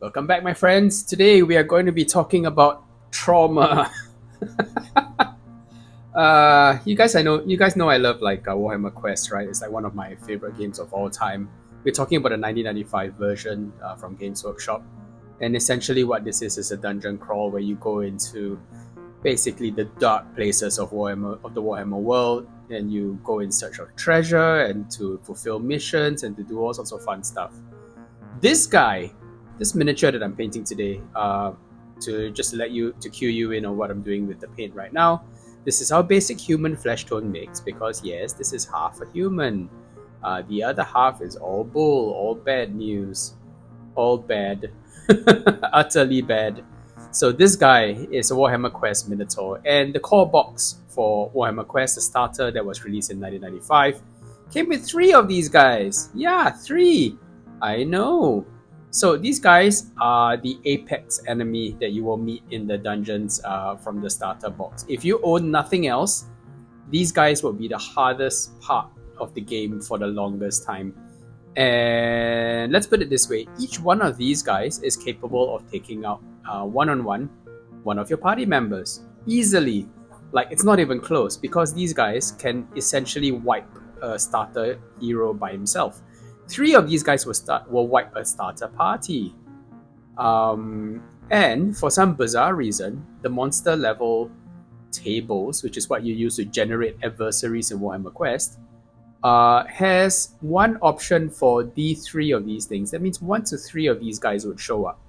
Welcome back, my friends. Today we are going to be talking about trauma. You guys know I love Warhammer Quest, right? It's like one of my favorite games of all time. We're talking about the 1995 version from Games Workshop, and essentially what this is a dungeon crawl where you go into basically the dark places of the Warhammer world, and you go in search of treasure and to fulfill missions and to do all sorts of fun stuff. This guy, this miniature that I'm painting today, to just to cue you in on what I'm doing with the paint right now. This is how basic human flesh tone makes because yes, this is half a human. The other half is all bull, all bad news, all bad, utterly bad. So this guy is a Warhammer Quest Minotaur, and the core box for Warhammer Quest, the starter that was released in 1995, came with three of these guys. Yeah, three. I know. So these guys are the apex enemy that you will meet in the dungeons from the starter box. If you own nothing else, these guys will be the hardest part of the game for the longest time. And let's put it this way, each one of these guys is capable of taking out one-on-one one of your party members easily. Like, it's not even close because these guys can essentially wipe a starter hero by himself. Three of these guys will wipe a starter party. And for some bizarre reason, the monster level tables, which is what you use to generate adversaries in Warhammer Quest, has one option for three of these things. That means 1 to 3 of these guys would show up.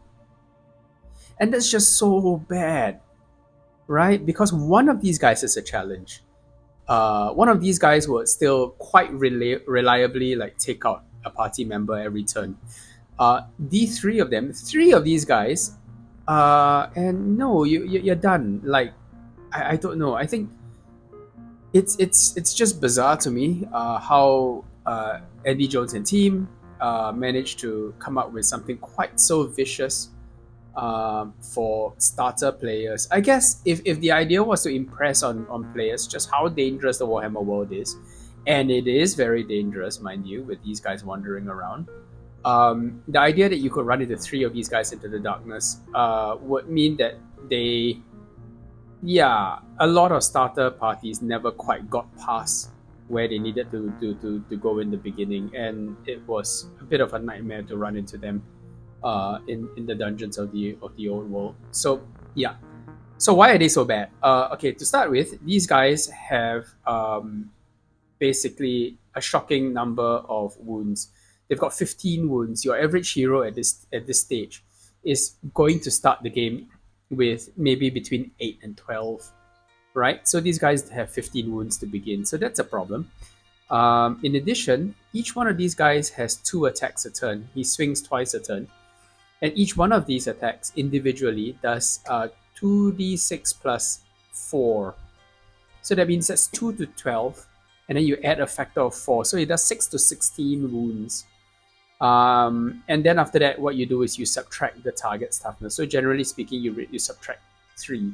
And that's just so bad, right? Because one of these guys is a challenge. One of these guys would still quite reliably like take out a party member every turn. The three of these guys, and no, you're done. Like, I don't know. I think it's just bizarre to me how Andy Jones and team managed to come up with something quite so vicious for starter players. I guess if the idea was to impress on players just how dangerous the Warhammer world is, and it is very dangerous, mind you, with these guys wandering around. The idea that you could run into three of these guys into the darkness would mean that they, yeah, a lot of starter parties never quite got past where they needed to go in the beginning, and it was a bit of a nightmare to run into them in the dungeons of the old world. So yeah, so why are they so bad? Okay, to start with, these guys have basically a shocking number of wounds. They've got 15 wounds. Your average hero at this stage is going to start the game with maybe between 8 and 12, right? So these guys have 15 wounds to begin. So that's a problem. In addition, each one of these guys has 2 attacks a turn. He swings twice a turn. And each one of these attacks individually does 2d6 plus 4. So that means that's 2 to 12. And then you add a factor of 4. So it does 6 to 16 wounds. And then after that, what you do is you subtract the target's toughness. So generally speaking, you subtract 3.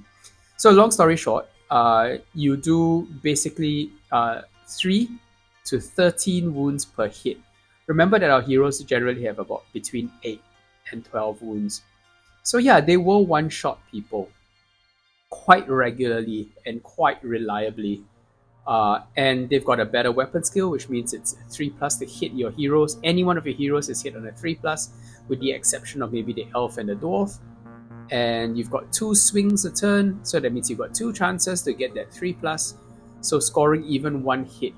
So long story short, you do basically 3 to 13 wounds per hit. Remember that our heroes generally have about between 8 and 12 wounds. So yeah, they will one-shot people quite regularly and quite reliably. And they've got a better weapon skill, which means it's 3 plus to hit your heroes. Any one of your heroes is hit on a 3 plus, with the exception of maybe the elf and the dwarf. And you've got 2 swings a turn, so that means you've got 2 chances to get that 3 plus. So scoring even 1 hit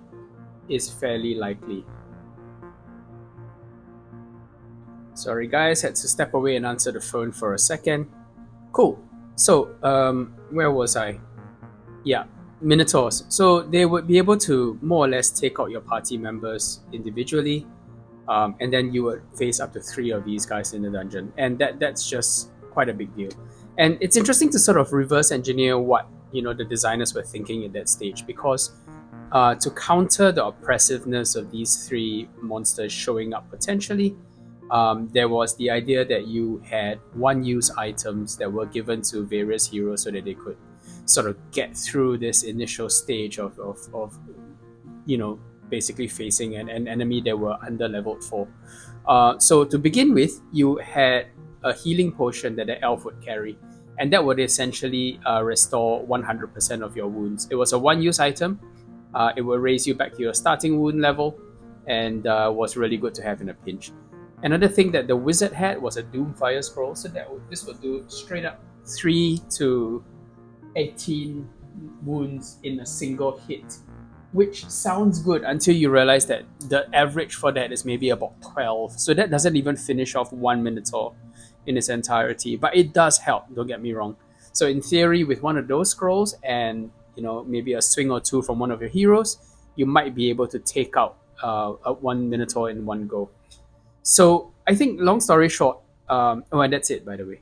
is fairly likely. Sorry guys, had to step away and answer the phone for a second. Cool. So, where was I? Yeah, Minotaurs. So they would be able to more or less take out your party members individually, and then you would face up to 3 of these guys in the dungeon, and that's just quite a big deal. And it's interesting to sort of reverse engineer what the designers were thinking at that stage, because to counter the oppressiveness of these 3 monsters showing up potentially, there was the idea that you had one-use items that were given to various heroes so that they could sort of get through this initial stage of basically facing an enemy that were under leveled for. So to begin with, you had a healing potion that the elf would carry, and that would essentially restore 100% of your wounds. It was a one-use item. It will raise you back to your starting wound level, and was really good to have in a pinch. Another thing that the wizard had was a Doomfire scroll, so this would do straight up 3 to 18 wounds in a single hit, which sounds good until you realize that the average for that is maybe about 12. So that doesn't even finish off one Minotaur in its entirety, but it does help, don't get me wrong. So in theory, with one of those scrolls and maybe a swing or two from one of your heroes, you might be able to take out one Minotaur in one go. So I think, long story short, and that's it, by the way.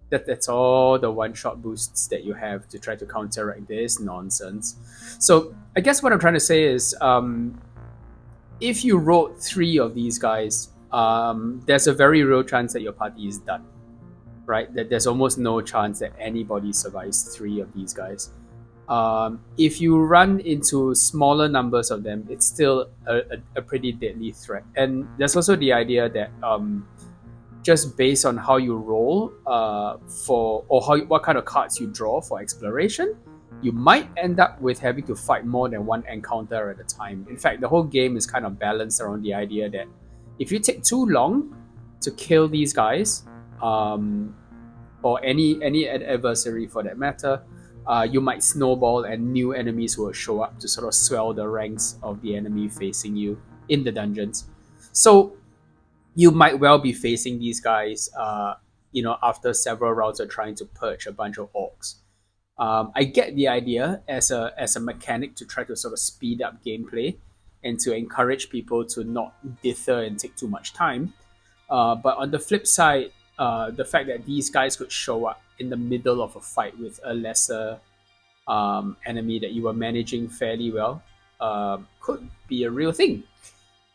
That's all the one-shot boosts that you have to try to counteract this nonsense. So I guess what I'm trying to say is, if you wrote 3 of these guys, there's a very real chance that your party is done, right? That there's almost no chance that anybody survives 3 of these guys. If you run into smaller numbers of them, it's still a pretty deadly threat. And there's also the idea that just based on how you roll what kind of cards you draw for exploration, you might end up with having to fight more than one encounter at a time. In fact, the whole game is kind of balanced around the idea that if you take too long to kill these guys, or any adversary for that matter, you might snowball and new enemies will show up to sort of swell the ranks of the enemy facing you in the dungeons. So you might well be facing these guys, after several rounds of trying to purge a bunch of orcs. I get the idea as a mechanic to try to sort of speed up gameplay and to encourage people to not dither and take too much time. But on the flip side, the fact that these guys could show up in the middle of a fight with a lesser enemy that you were managing fairly well could be a real thing.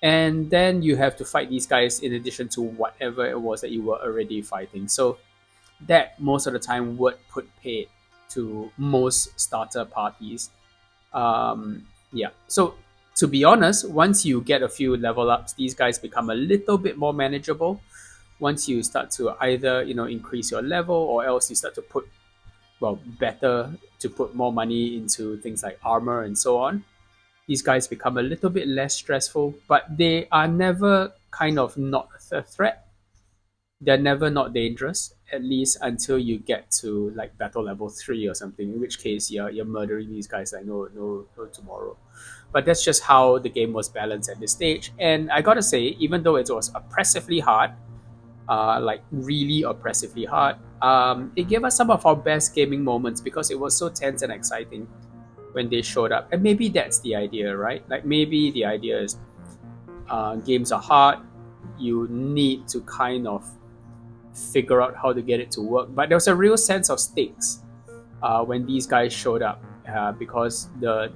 And then you have to fight these guys in addition to whatever it was that you were already fighting. So that most of the time would put paid to most starter parties. So to be honest, once you get a few level ups, these guys become a little bit more manageable. Once you start to either increase your level, or else you start to put more money into things like armor and so on, these guys become a little bit less stressful, but they are never kind of not a threat. They're never not dangerous, at least until you get to like battle level 3 or something, in which case you're murdering these guys like no tomorrow. But that's just how the game was balanced at this stage. And I gotta say, even though it was oppressively hard, like really oppressively hard, it gave us some of our best gaming moments because it was so tense and exciting when they showed up. And maybe that's the idea, right? Like maybe the idea is games are hard. You need to kind of figure out how to get it to work. But there was a real sense of stakes when these guys showed up because the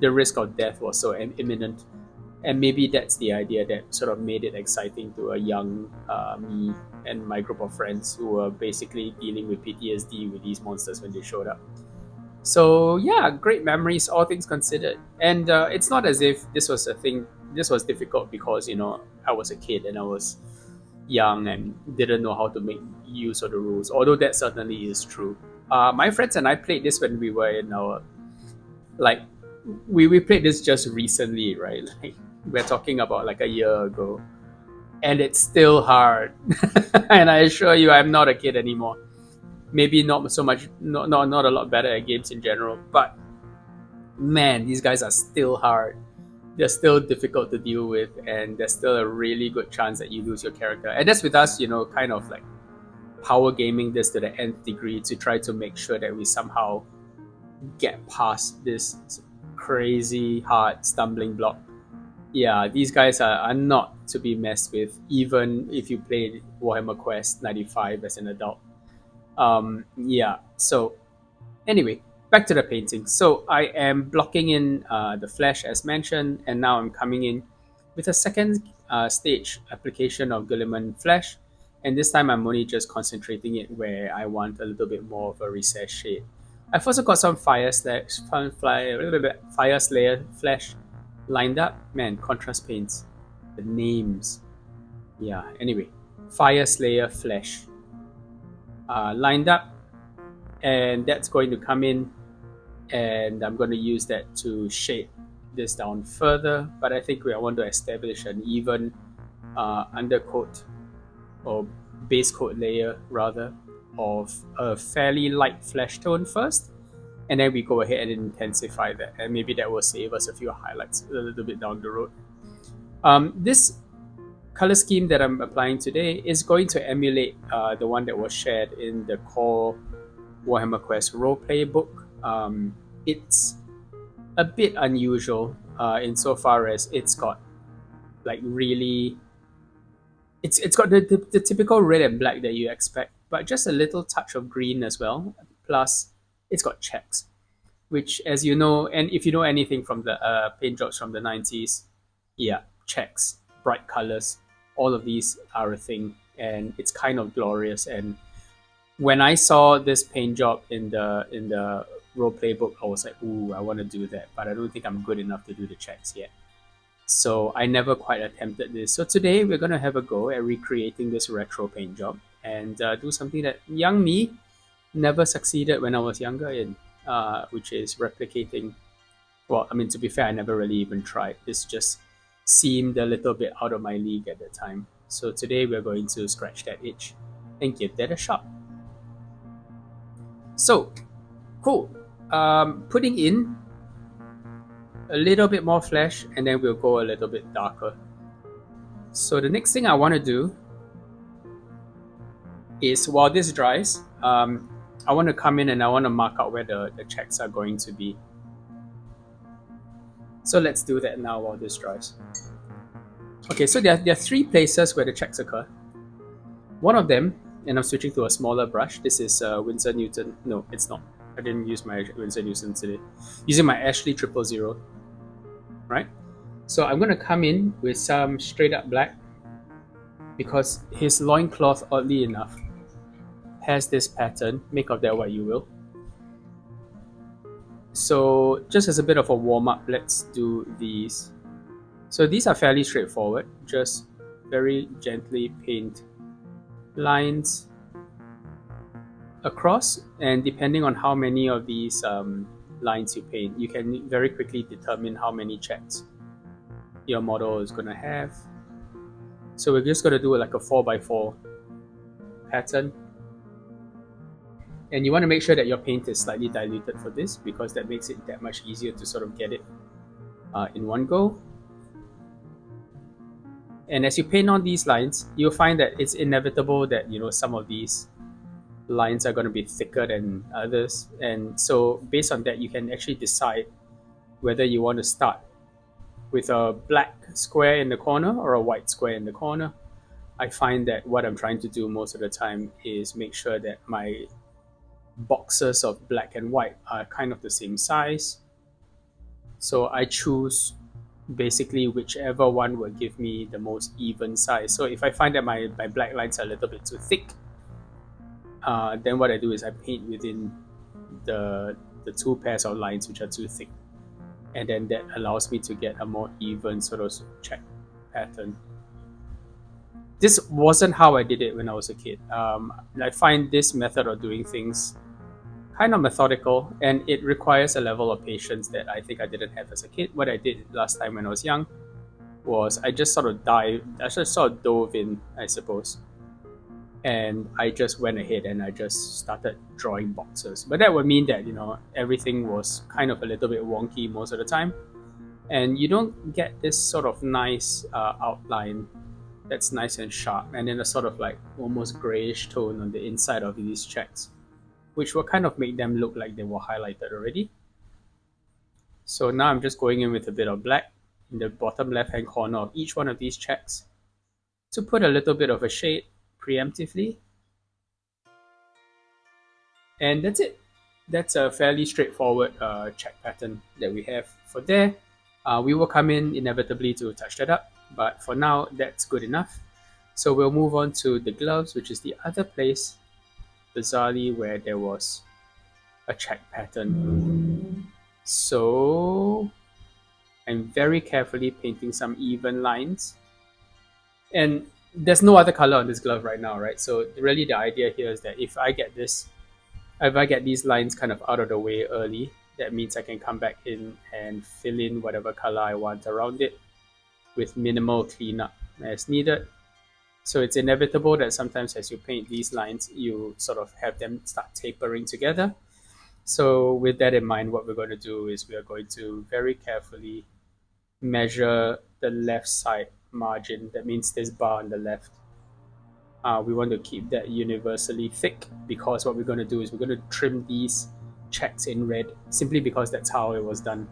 risk of death was so imminent. And maybe that's the idea that sort of made it exciting to a young me and my group of friends who were basically dealing with PTSD with these monsters when they showed up. So yeah, great memories, all things considered. And it's not as if this was difficult because I was a kid and I was young and didn't know how to make use of the rules, although that certainly is true. My friends and I played this when we were in our we played this just recently, right? Like we're talking about like a year ago, and it's still hard. And I assure you, I'm not a kid anymore. Maybe not so much, not a lot better at games in general, but man, these guys are still hard. They're still difficult to deal with, and there's still a really good chance that you lose your character. And that's with us, kind of like power gaming this to the nth degree to try to make sure that we somehow get past this crazy hard stumbling block. Yeah, these guys are not to be messed with, even if you played Warhammer Quest 95 as an adult. So anyway, back to the painting. So I am blocking in the flesh as mentioned, and now I'm coming in with a second stage application of Guilliman Flesh, and this time I'm only just concentrating it where I want a little bit more of a recessed shade. I've also got some Fyreslayer Flesh lined up. Man, contrast paints. The names. Yeah, anyway. Fyreslayer Flesh. lined up, and that's going to come in, and I'm going to use that to shape this down further. But I think I want to establish an even undercoat or base coat layer rather of a fairly light flesh tone first, and then we go ahead and intensify that, and maybe that will save us a few highlights a little bit down the road. This color scheme that I'm applying today is going to emulate the one that was shared in the core Warhammer Quest roleplay book. It's a bit unusual insofar as it's got like really it's got the typical red and black that you expect, but just a little touch of green as well. Plus, it's got checks, which, as you know, and if you know anything from the paint jobs from the 90s, yeah, checks, bright colors, all of these are a thing, and it's kind of glorious. And when I saw this paint job in the role playbook, I was like, ooh, I want to do that, but I don't think I'm good enough to do the checks yet. So I never quite attempted this. So today we're going to have a go at recreating this retro paint job and do something that young me never succeeded when I was younger in, which is replicating. Well, I mean, to be fair, I never really even tried. This just seemed a little bit out of my league at the time. So today we're going to scratch that itch and give that a shot. So, cool. Putting in a little bit more flesh, and then we'll go a little bit darker. So the next thing I want to do is, while this dries, I want to come in and I want to mark out where the checks are going to be. So let's do that now while this dries. Okay, so there are three places where the checks occur. One of them, and I'm switching to a smaller brush. This is Winsor Newton. No, it's not. I didn't use my Winsor Newton today. Using my Ashley 000. Right? So I'm going to come in with some straight up black because his loincloth, oddly enough, has this pattern. Make of that what you will. So just as a bit of a warm-up, let's do these. So these are fairly straightforward. Just very gently paint lines across, and depending on how many of these lines you paint, you can very quickly determine how many checks your model is going to have. So we're just going to do like a 4x4 pattern, and you want to make sure that your paint is slightly diluted for this because that makes it that much easier to sort of get it in one go. And as you paint on these lines, you'll find that it's inevitable that some of these lines are going to be thicker than others, and so based on that you can actually decide whether you want to start with a black square in the corner or a white square in the corner. I find that what I'm trying to do most of the time is make sure that my boxes of black and white are kind of the same size, so I choose basically whichever one will give me the most even size. So if I find that my black lines are a little bit too thick, then what I do is I paint within the two pairs of lines which are too thick, and then that allows me to get a more even sort of check pattern. This wasn't how I did it when I was a kid. I find this method of doing things kind of methodical, and it requires a level of patience that I think I didn't have as a kid. What I did last time when I was young was I just sort of dove in, I suppose. And I just went ahead and I just started drawing boxes. But that would mean that, everything was kind of a little bit wonky most of the time. And you don't get this sort of nice outline that's nice and sharp, and then a sort of like almost grayish tone on the inside of these checks, which will kind of make them look like they were highlighted already. So now I'm just going in with a bit of black in the bottom left-hand corner of each one of these checks to put a little bit of a shade preemptively, and that's it. That's a fairly straightforward check pattern that we have for there. We will come in inevitably to touch that up, but for now that's good enough. So we'll move on to the gloves, which is the other place bizarrely where there was a check pattern. So I'm very carefully painting some even lines, and there's no other color on this glove right now, right? So really the idea here is that if I get these lines kind of out of the way early, that means I can come back in and fill in whatever color I want around it with minimal cleanup as needed. So it's inevitable that sometimes as you paint these lines, you sort of have them start tapering together. So with that in mind, what we're going to do is we are going to very carefully measure the left side margin. That means this bar on the left. We want to keep that universally thick because what we're going to do is we're going to trim these checks in red simply because that's how it was done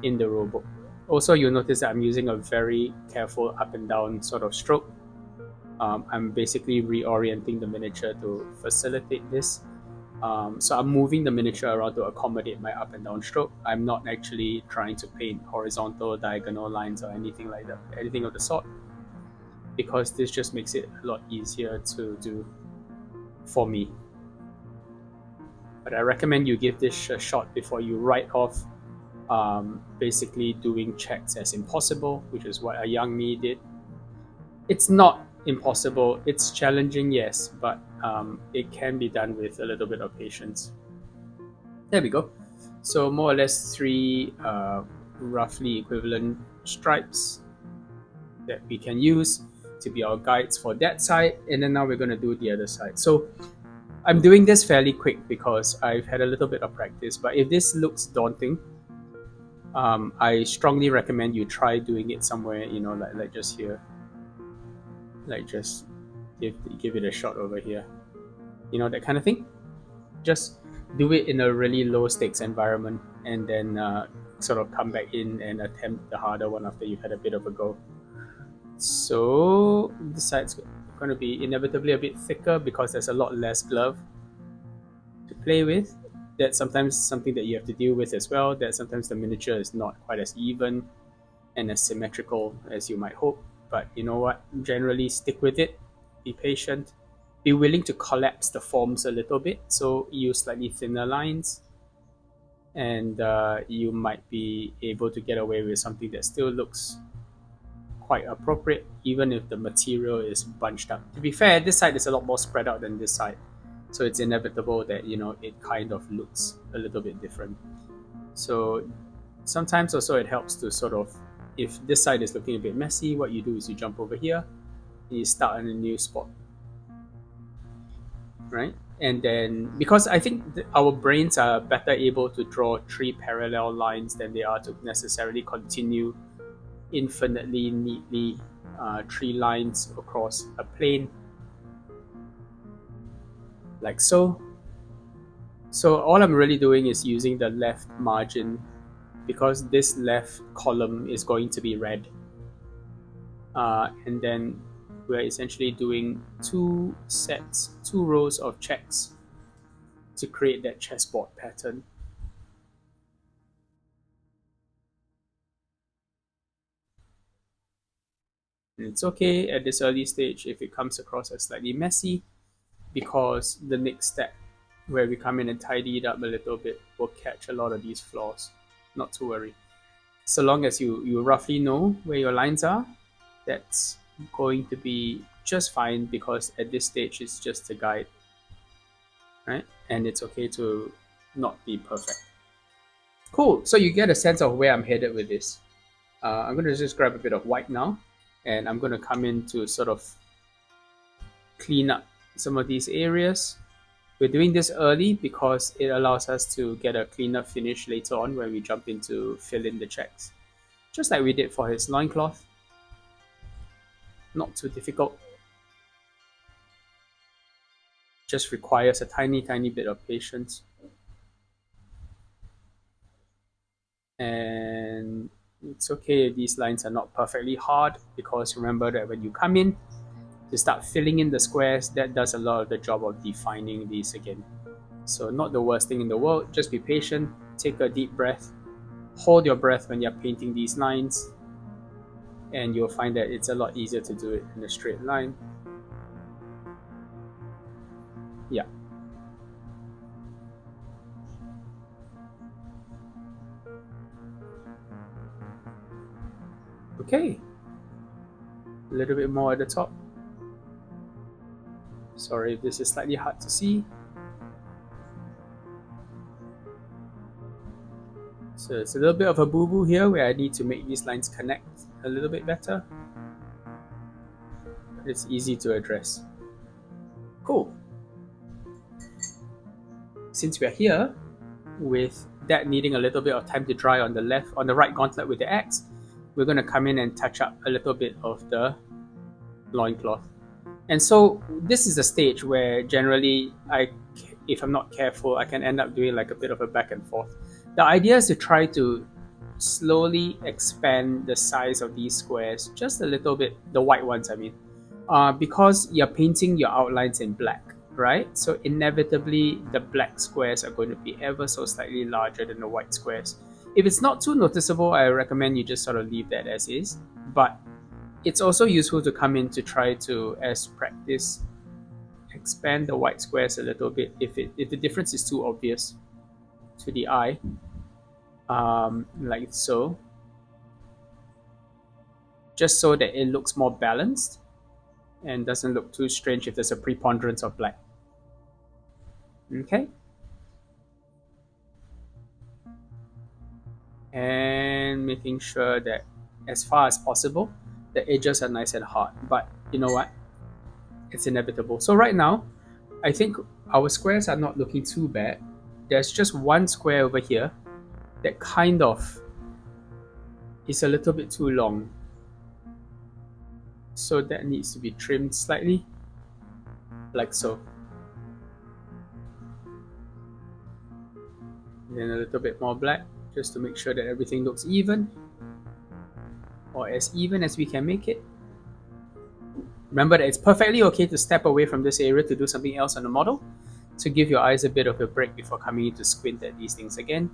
in the rulebook. Also, you'll notice that I'm using a very careful up and down sort of stroke. I'm basically reorienting the miniature to facilitate this. So I'm moving the miniature around to accommodate my up and down stroke. I'm not actually trying to paint horizontal, diagonal lines or anything like that, anything of the sort, because this just makes it a lot easier to do for me. But I recommend you give this a shot before you write off basically doing checks as impossible, which is what a young me did. It's not impossible, it's challenging, yes, but it can be done with a little bit of patience. There we go. So more or less three roughly equivalent stripes that we can use to be our guides for that side, and then now we're going to do the other side. So I'm doing this fairly quick because I've had a little bit of practice, but if this looks daunting, I strongly recommend you try doing it somewhere, like just here, like just give it a shot over here, that kind of thing. Just do it in a really low stakes environment, and then sort of come back in and attempt the harder one after you've had a bit of a go. So this side's going to be inevitably a bit thicker because there's a lot less glove to play with. That's sometimes something that you have to deal with as well, that sometimes the miniature is not quite as even and as symmetrical as you might hope. But you know what? Generally stick with it, be patient, be willing to collapse the forms a little bit, so use slightly thinner lines, and you might be able to get away with something that still looks quite appropriate, even if the material is bunched up. To be fair, this side is a lot more spread out than this side, so it's inevitable that it kind of looks a little bit different. So sometimes also it helps to sort of, if this side is looking a bit messy, what you do is you jump over here and you start on a new spot, right? And then, because I think our brains are better able to draw three parallel lines than they are to necessarily continue infinitely neatly three lines across a plane, like so. So all I'm really doing is using the left margin because this left column is going to be red. And then we're essentially doing two rows of checks to create that chessboard pattern. And it's okay at this early stage if it comes across as slightly messy, because the next step, where we come in and tidy it up a little bit, will catch a lot of these flaws. Not to worry. So long as you roughly know where your lines are, that's going to be just fine, because at this stage it's just a guide, right? And it's okay to not be perfect. Cool. So you get a sense of where I'm headed with this. I'm going to just grab a bit of white now, and I'm going to come in to sort of clean up some of these areas. We're doing this early because it allows us to get a cleaner finish later on when we jump into fill in the checks. Just like we did for his loincloth. Not too difficult. Just requires a tiny, tiny bit of patience. And it's okay if these lines are not perfectly hard, because remember that when you come in to start filling in the squares, that does a lot of the job of defining these again. So not the worst thing in the world. Just be patient, take a deep breath, hold your breath when you're painting these lines, and you'll find that it's a lot easier to do it in a straight line. Yeah. Okay. A little bit more at the top. Sorry if this is slightly hard to see. So it's a little bit of a boo-boo here where I need to make these lines connect a little bit better. But it's easy to address. Cool. Since we're here, with that needing a little bit of time to dry on the right gauntlet with the axe, we're going to come in and touch up a little bit of the loincloth. And so this is a stage where generally, if I'm not careful, I can end up doing like a bit of a back and forth. The idea is to try to slowly expand the size of these squares just a little bit, the white ones I mean, because you're painting your outlines in black, right? So inevitably the black squares are going to be ever so slightly larger than the white squares. If it's not too noticeable, I recommend you just sort of leave that as is, but it's also useful to come in to try to, as practice, expand the white squares a little bit if the difference is too obvious to the eye, like so, just so that it looks more balanced and doesn't look too strange if there's a preponderance of black. Okay. And making sure that as far as possible, the edges are nice and hard. But you know what? It's inevitable. So right now, I think our squares are not looking too bad. There's just one square over here that kind of is a little bit too long. So that needs to be trimmed slightly, like so. Then a little bit more black, just to make sure that everything looks even, or as even as we can make it. Remember that it's perfectly okay to step away from this area to do something else on the model, to give your eyes a bit of a break before coming in to squint at these things again.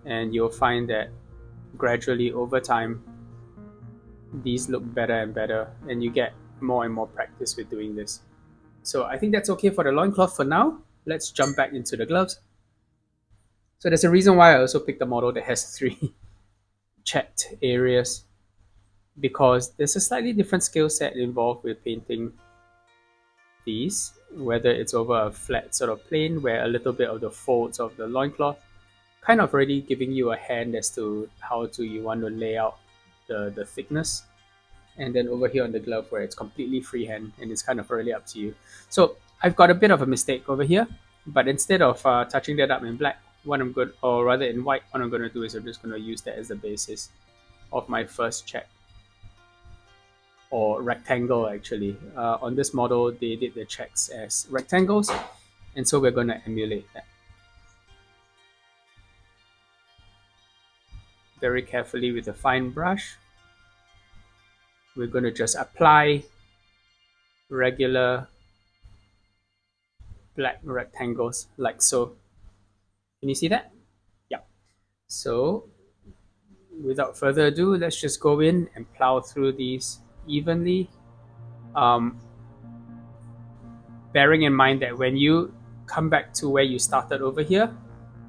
And you'll find that gradually over time, these look better and better, and you get more and more practice with doing this. So I think that's okay for the loincloth for now. Let's jump back into the gloves. So there's a reason why I also picked a model that has 3 checked areas, because there's a slightly different skill set involved with painting these, whether it's over a flat sort of plane where a little bit of the folds of the loincloth kind of already giving you a hand as to how you want to lay out the thickness, and then over here on the glove where it's completely freehand and it's kind of really up to you. So I've got a bit of a mistake over here, but instead of touching that up in black, what I'm good, or rather in white, what I'm going to do is I'm just going to use that as the basis of my first check, or rectangle actually. On this model, they did the checks as rectangles, and so we're going to emulate that. Very carefully with a fine brush, we're going to just apply regular black rectangles like so. Can you see that? Yeah. So without further ado, let's just go in and plow through these evenly. Bearing in mind that when you come back to where you started over here,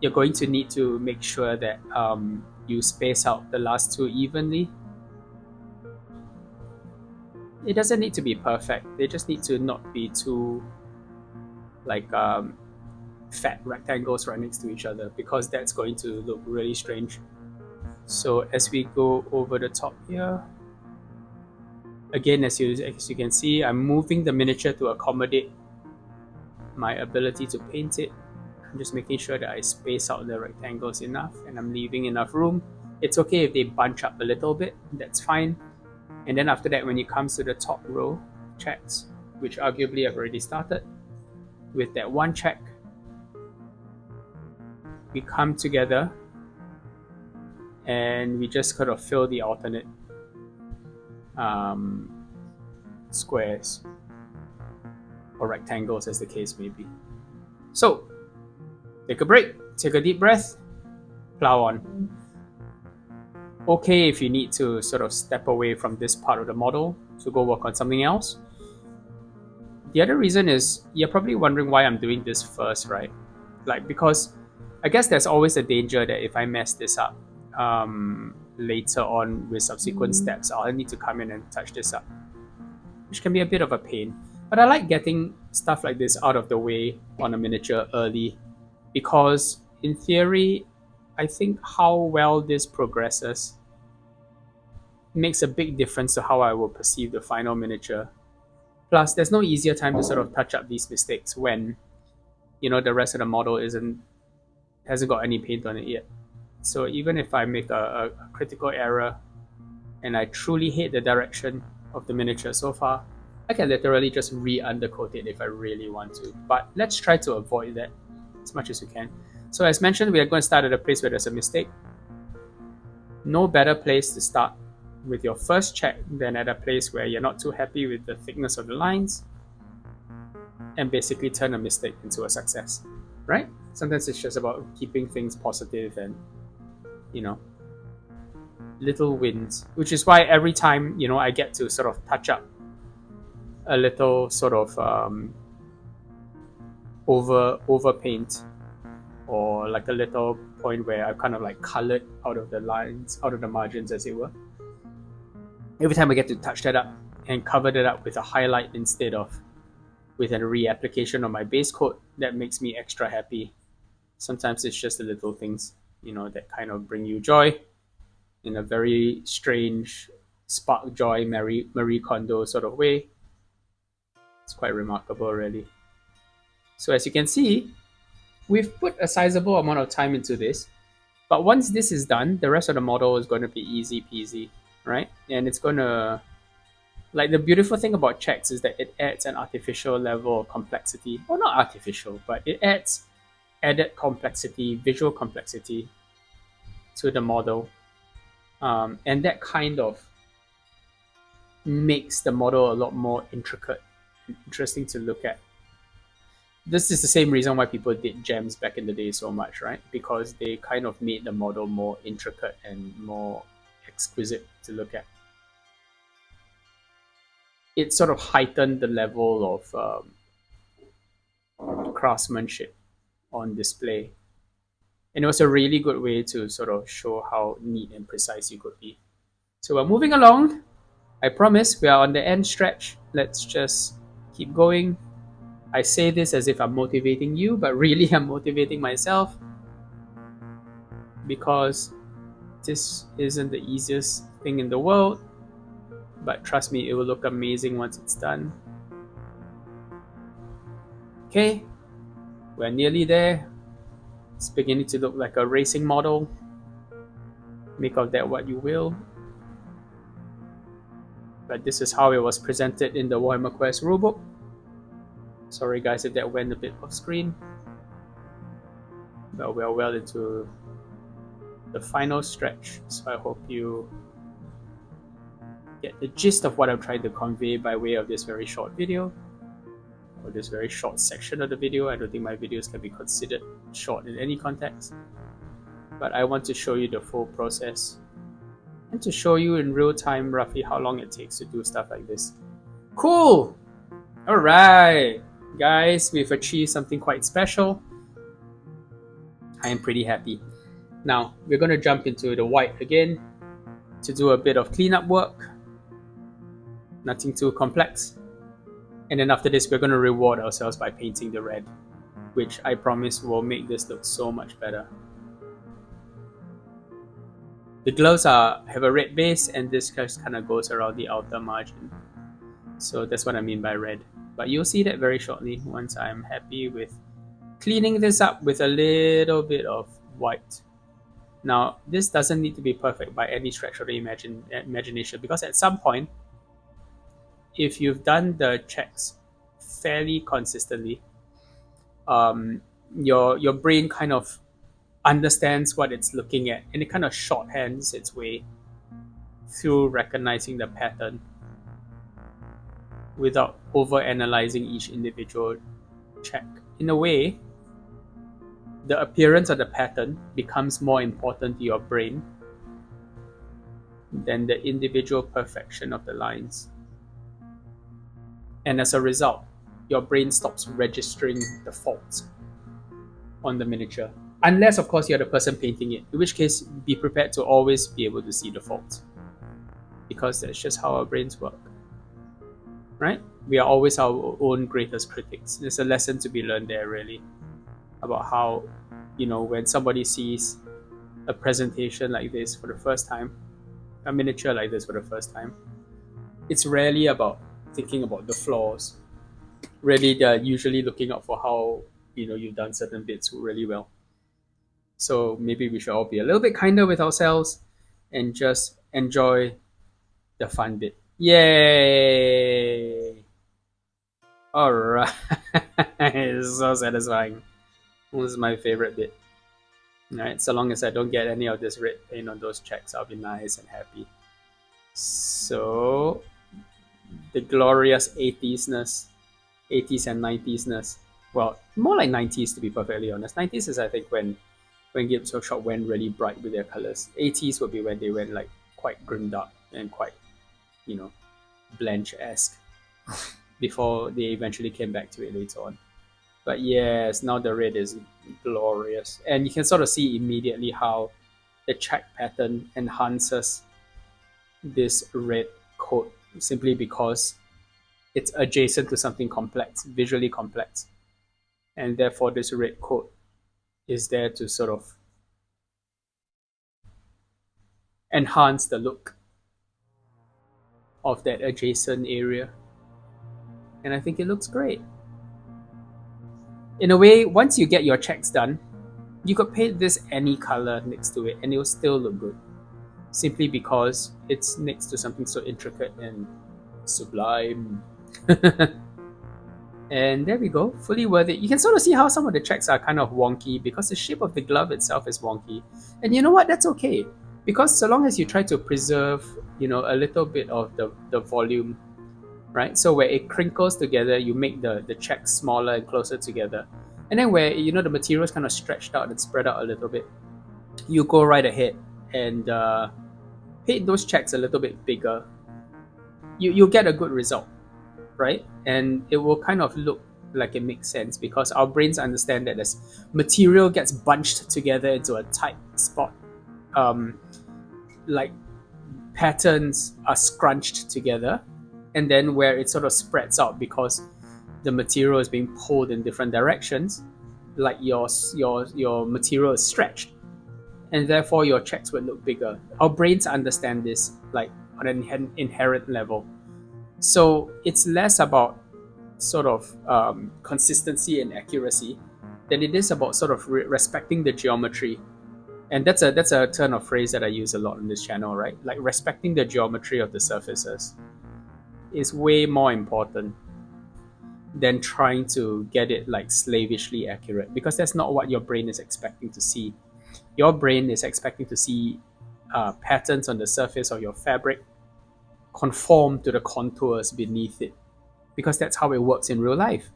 you're going to need to make sure that you space out the last 2 evenly. It doesn't need to be perfect. They just need to not be too like fat rectangles right next to each other, because that's going to look really strange. So as we go over the top here, again, as you can see, I'm moving the miniature to accommodate my ability to paint it. I'm just making sure that I space out the rectangles enough and I'm leaving enough room. It's okay if they bunch up a little bit, that's fine. And then after that, when it comes to the top row checks, which arguably I've already started, with that one check, we come together and we just kind of fill the alternate squares or rectangles, as the case may be. So take a break, take a deep breath, plow on. Okay if you need to sort of step away from this part of the model to go work on something else. The other reason is you're probably wondering why I'm doing this first, right? Like, because I guess there's always a danger that if I mess this up later on with subsequent steps, I'll need to come in and touch this up, which can be a bit of a pain. But I like getting stuff like this out of the way on a miniature early because, in theory, I think how well this progresses makes a big difference to how I will perceive the final miniature. Plus, there's no easier time to sort of touch up these mistakes when, the rest of the model hasn't got any paint on it yet. So even if I make a critical error and I truly hate the direction of the miniature so far, I can literally just re-undercoat it if I really want to. But let's try to avoid that as much as we can. So as mentioned, we are going to start at a place where there's a mistake. No better place to start with your first check than at a place where you're not too happy with the thickness of the lines and basically turn a mistake into a success, right? Sometimes it's just about keeping things positive and, little wins, which is why every time, I get to sort of touch up a little sort of over paint, or like a little point where I've kind of like colored out of the lines, out of the margins as it were. Every time I get to touch that up and cover that up with a highlight instead of with a reapplication on my base coat, that makes me extra happy. Sometimes it's just the little things, that kind of bring you joy in a very strange spark joy Marie Kondo sort of way. It's quite remarkable, really. So as you can see, we've put a sizable amount of time into this, but once this is done, the rest of the model is going to be easy peasy, right? And it's going to, like, the beautiful thing about checks is that it adds an artificial level of complexity. Well, not artificial, but it adds added complexity, visual complexity to the model. And that kind of makes the model a lot more intricate and interesting to look at. This is the same reason why people did gems back in the day so much, right? Because they kind of made the model more intricate and more exquisite to look at. It sort of heightened the level of craftsmanship on display. And it was a really good way to sort of show how neat and precise you could be. So we're moving along. I promise we are on the end stretch. Let's just keep going. I say this as if I'm motivating you, but really I'm motivating myself because this isn't the easiest thing in the world, but trust me, it will look amazing once it's done. Okay, we're nearly there. It's beginning to look like a racing model. Make of that what you will. But this is how it was presented in the Warhammer Quest rulebook. Sorry guys if that went a bit off screen. But we're well into the final stretch, so I hope you get the gist of what I'm trying to convey by way of this very short video, or this very short section of the video. I don't think my videos can be considered short in any context, but I want to show you the full process and to show you in real time roughly how long it takes to do stuff like this. Cool! Alright, guys, we've achieved something quite special. I am pretty happy. Now, we're going to jump into the white again to do a bit of cleanup work. Nothing too complex. And then after this, we're going to reward ourselves by painting the red, which I promise will make this look so much better. The gloves have a red base, and this just kind of goes around the outer margin. So that's what I mean by red. But you'll see that very shortly once I'm happy with cleaning this up with a little bit of white. Now, this doesn't need to be perfect by any stretch of the imagination, because at some point, if you've done the checks fairly consistently, your brain kind of understands what it's looking at, and it kind of shorthands its way through recognizing the pattern without over-analyzing each individual check. In a way, the appearance of the pattern becomes more important to your brain than the individual perfection of the lines. And as a result, your brain stops registering the faults on the miniature. Unless, of course, you're the person painting it, in which case, be prepared to always be able to see the faults. Because that's just how our brains work. Right? We are always our own greatest critics. There's a lesson to be learned there, really, about how, when somebody sees a presentation like this for the first time, a miniature like this for the first time, it's rarely about thinking about the flaws. Really, they're usually looking out for how you've done certain bits really well. So maybe we should all be a little bit kinder with ourselves and just enjoy the fun bit. Yay! All right, it's so satisfying. This is my favorite bit. All right, so long as I don't get any of this red paint on those checks, I'll be nice and happy. So the glorious 80s-ness, 80s and 90s-ness. Well, more like 90s to be perfectly honest. 90s is I think when Games Workshop went really bright with their colors. 80s would be when they went like quite grim dark and quite, you know, Blanche-esque before they eventually came back to it later on. But yes, now the red is glorious. And you can sort of see immediately how the check pattern enhances this red coat simply because it's adjacent to something complex, visually complex. And therefore this red coat is there to sort of enhance the look of that adjacent area. And I think it looks great. In a way, once you get your checks done, you could paint this any color next to it and it will still look good. Simply because it's next to something so intricate and sublime. And there we go, fully worth it. You can sort of see how some of the checks are kind of wonky because the shape of the glove itself is wonky. And you know what? That's okay. Because so long as you try to preserve, a little bit of the volume, right? So where it crinkles together, you make the checks smaller and closer together. And then where, the material is kind of stretched out and spread out a little bit, you go right ahead and paint those checks a little bit bigger. You'll get a good result, right? And it will kind of look like it makes sense because our brains understand that as material gets bunched together into a tight spot, like patterns are scrunched together, and then where it sort of spreads out because the material is being pulled in different directions, like your material is stretched, and therefore your checks would look bigger. Our brains understand this like on an inherent level. So it's less about sort of consistency and accuracy than it is about sort of respecting the geometry. And that's a turn of phrase that I use a lot on this channel, right? Like respecting the geometry of the surfaces is way more important than trying to get it like slavishly accurate, because that's not what your brain is expecting to see. Your brain is expecting to see patterns on the surface of your fabric conform to the contours beneath it, because that's how it works in real life.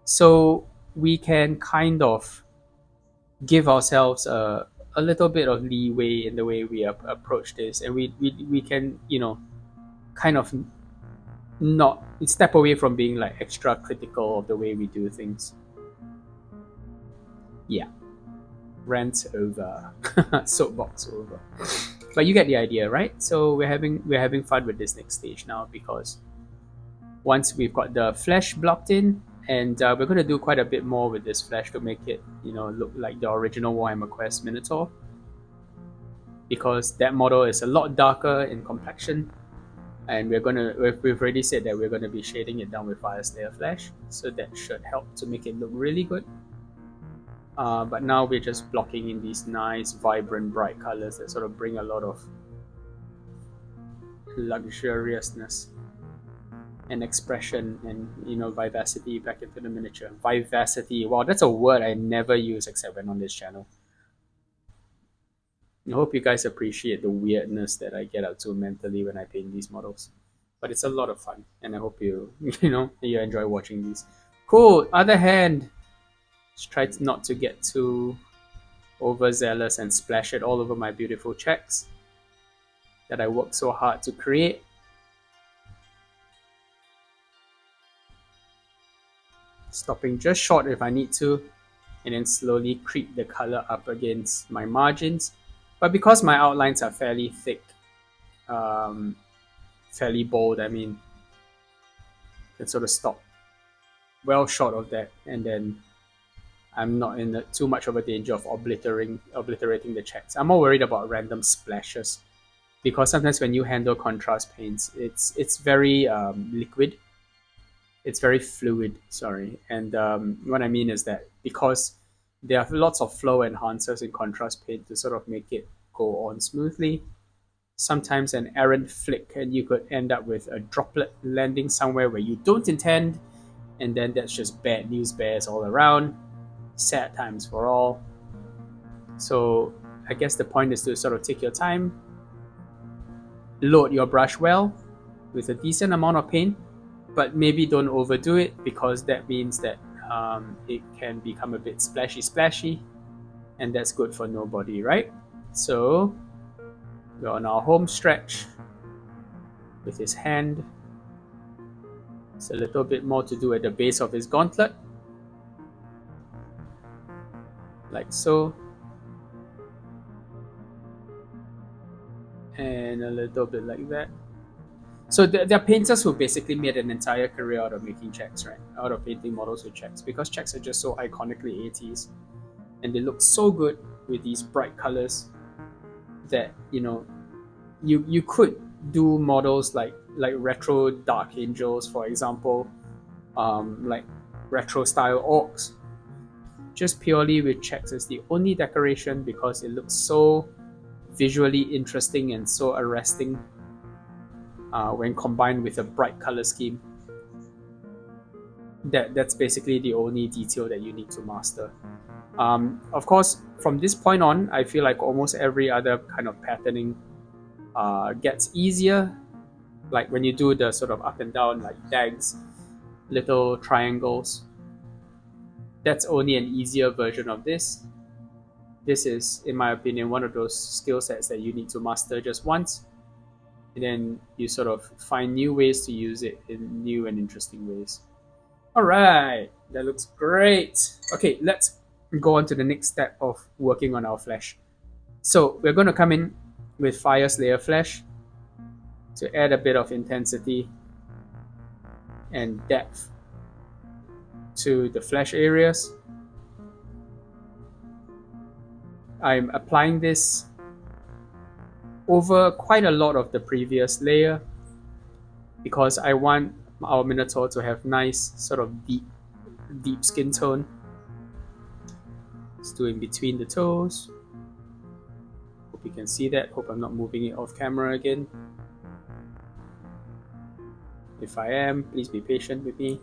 So we can kind of give ourselves a little bit of leeway in the way we approach this, and we can kind of not step away from being like extra critical of the way we do things. Yeah, rant over. Soapbox over. But you get the idea, right? So we're having fun with this next stage now, because once we've got the flesh blocked in, and we're going to do quite a bit more with this flesh to make it look like the original Warhammer Quest Minotaur, because that model is a lot darker in complexion, and we've already said that we're going to be shading it down with Fyreslayer Flesh, so that should help to make it look really good. But now we're just blocking in these nice, vibrant, bright colors that sort of bring a lot of luxuriousness and expression and vivacity back into the miniature. Vivacity, wow, that's a word I never use except when on this channel. I hope you guys appreciate the weirdness that I get up to mentally when I paint these models. But it's a lot of fun, and I hope you you enjoy watching these. Cool. Other hand, just try not to get too overzealous and splash it all over my beautiful checks that I worked so hard to create. Stopping just short if I need to, and then slowly creep the color up against my margins. But because my outlines are fairly thick, fairly bold, I mean, can sort of stop well short of that, and then I'm not in too much of a danger of obliterating the checks. I'm more worried about random splashes, because sometimes when you handle contrast paints, it's very liquid, it's very fluid. Sorry, and what I mean is that because there are lots of flow enhancers in contrast paint to sort of make it go on smoothly. Sometimes an errant flick, and you could end up with a droplet landing somewhere where you don't intend, and then that's just bad news bears all around. Sad times for all. So I guess the point is to sort of take your time, load your brush well with a decent amount of paint, but maybe don't overdo it, because that means that it can become a bit splashy, and that's good for nobody, right? So we're on our home stretch with his hand. It's a little bit more to do at the base of his gauntlet, like so, and a little bit like that. So there are painters who basically made an entire career out of making checks, right? Out of painting models with checks, because checks are just so iconically 80s, and they look so good with these bright colors that you could do models like retro Dark Angels, for example, like retro style orcs, just purely with checks as the only decoration, because it looks so visually interesting and so arresting when combined with a bright color scheme. That's basically the only detail that you need to master. Of course, from this point on, I feel like almost every other kind of patterning gets easier. Like when you do the sort of up and down, like dags, little triangles, that's only an easier version of this. This is, in my opinion, one of those skill sets that you need to master just once, and then you sort of find new ways to use it in new and interesting ways. All right, that looks great. Okay, let's go on to the next step of working on our flesh. So we're going to come in with Fyreslayer Flesh to add a bit of intensity and depth to the flesh areas. I'm applying this over quite a lot of the previous layer, because I want our Minotaur to have nice sort of deep skin tone. Let's do in between the toes. Hope you can see that. Hope I'm not moving it off camera again. If I am, please be patient with me.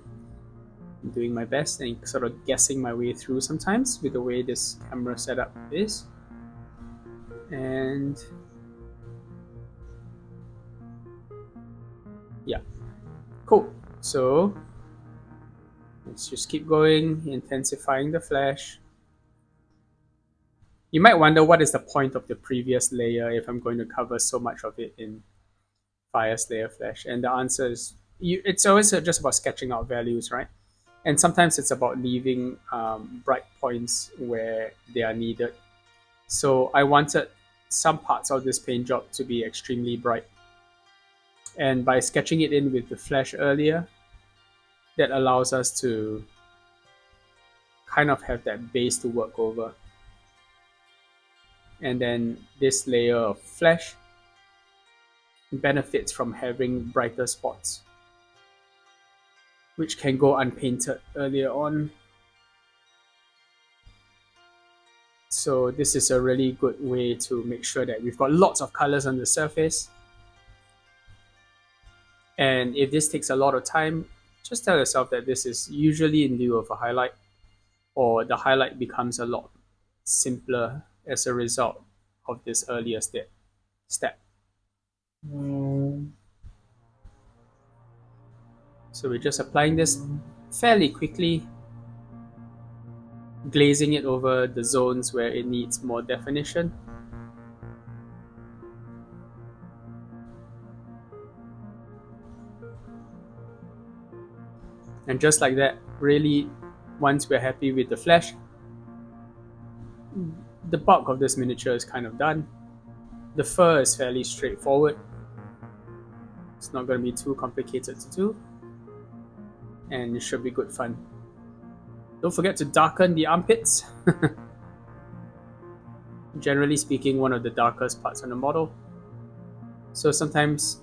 I'm doing my best and sort of guessing my way through sometimes with the way this camera setup is. And yeah, cool. So let's just keep going, intensifying the flesh. You might wonder what is the point of the previous layer if I'm going to cover so much of it in Fyreslayer Flesh, and the answer is it's always just about sketching out values, right? And sometimes it's about leaving bright points where they are needed. So I wanted some parts of this paint job to be extremely bright, and by sketching it in with the flesh earlier, that allows us to kind of have that base to work over. And then this layer of flesh benefits from having brighter spots, which can go unpainted earlier on. So this is a really good way to make sure that we've got lots of colors on the surface. And if this takes a lot of time, just tell yourself that this is usually in lieu of a highlight, or the highlight becomes a lot simpler as a result of this earlier step. So we're just applying this fairly quickly, glazing it over the zones where it needs more definition. And just like that, really, once we're happy with the flesh, the bulk of this miniature is kind of done. The fur is fairly straightforward. It's not going to be too complicated to do. and it should be good fun. Don't forget to darken the armpits. Generally speaking, one of the darkest parts on the model. So sometimes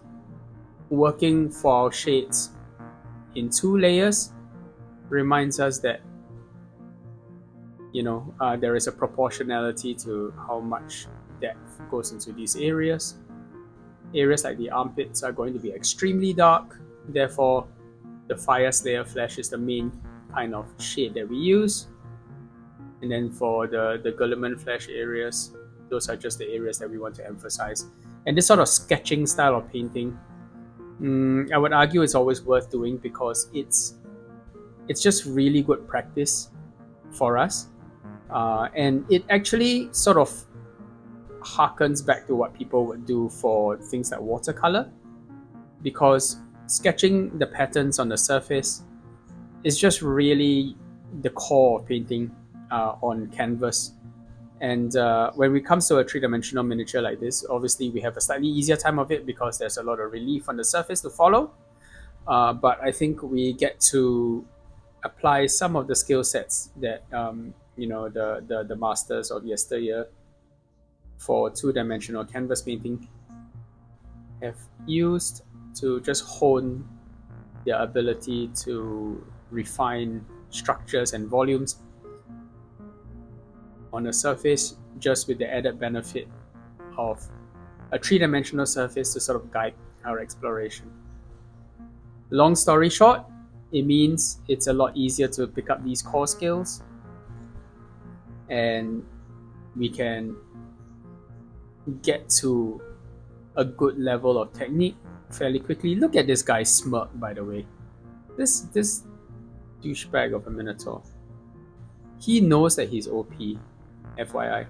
working for our shades in 2 layers reminds us that there is a proportionality to how much depth goes into these areas. Areas like the armpits are going to be extremely dark, therefore the Fyreslayer Flesh is the main kind of shade that we use. And then for the Guilliman Flesh areas, those are just the areas that we want to emphasize. And this sort of sketching style of painting, I would argue it's always worth doing because it's just really good practice for us. And it actually sort of harkens back to what people would do for things like watercolor, because sketching the patterns on the surface is just really the core of painting on canvas. And when it comes to a 3-dimensional miniature like this, obviously we have a slightly easier time of it because there's a lot of relief on the surface to follow. But I think we get to apply some of the skill sets that the masters of yesteryear for 2-dimensional canvas painting have used to just hone their ability to refine structures and volumes on a surface, just with the added benefit of a 3-dimensional surface to sort of guide our exploration. Long story short, it means it's a lot easier to pick up these core skills, and we can get to a good level of technique fairly quickly. Look at this guy's smirk, by the way. This douchebag of a Minotaur. He knows that he's OP, FYI.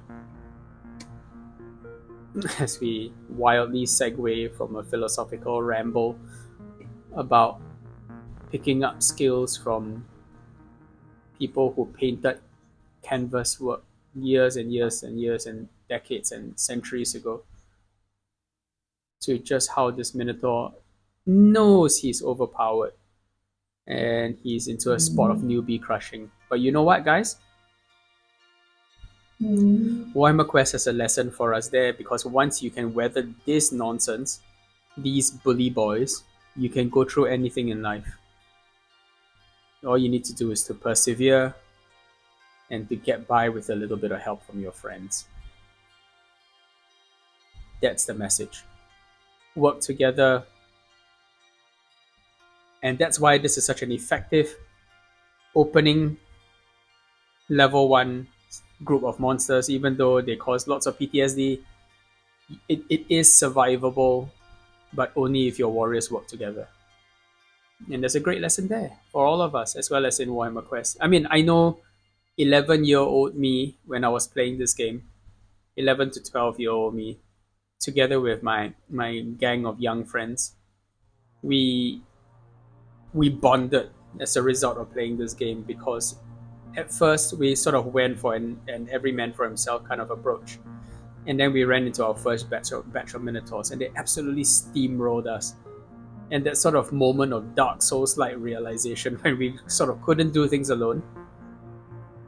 As we wildly segue from a philosophical ramble about picking up skills from people who painted canvas work years and years and years and decades and centuries ago, to just how this Minotaur knows he's overpowered and he's into a spot of newbie crushing. But you know what, guys? Warhammer Quest has a lesson for us there, because once you can weather this nonsense, these bully boys, you can go through anything in life. All you need to do is to persevere and to get by with a little bit of help from your friends. That's the message. Work together. And that's why this is such an effective opening level 1 group of monsters. Even though they cause lots of PTSD, it is survivable, but only if your warriors work together. And there's a great lesson there for all of us, as well as in Warhammer Quest. I mean, I know 11-year-old me, when I was playing this game, 11 to 12-year-old me, together with my gang of young friends, we bonded as a result of playing this game, because at first we sort of went for an every man for himself kind of approach, and then we ran into our first batch of Minotaurs, and they absolutely steamrolled us. And that sort of moment of Dark Souls-like realization, when we sort of couldn't do things alone,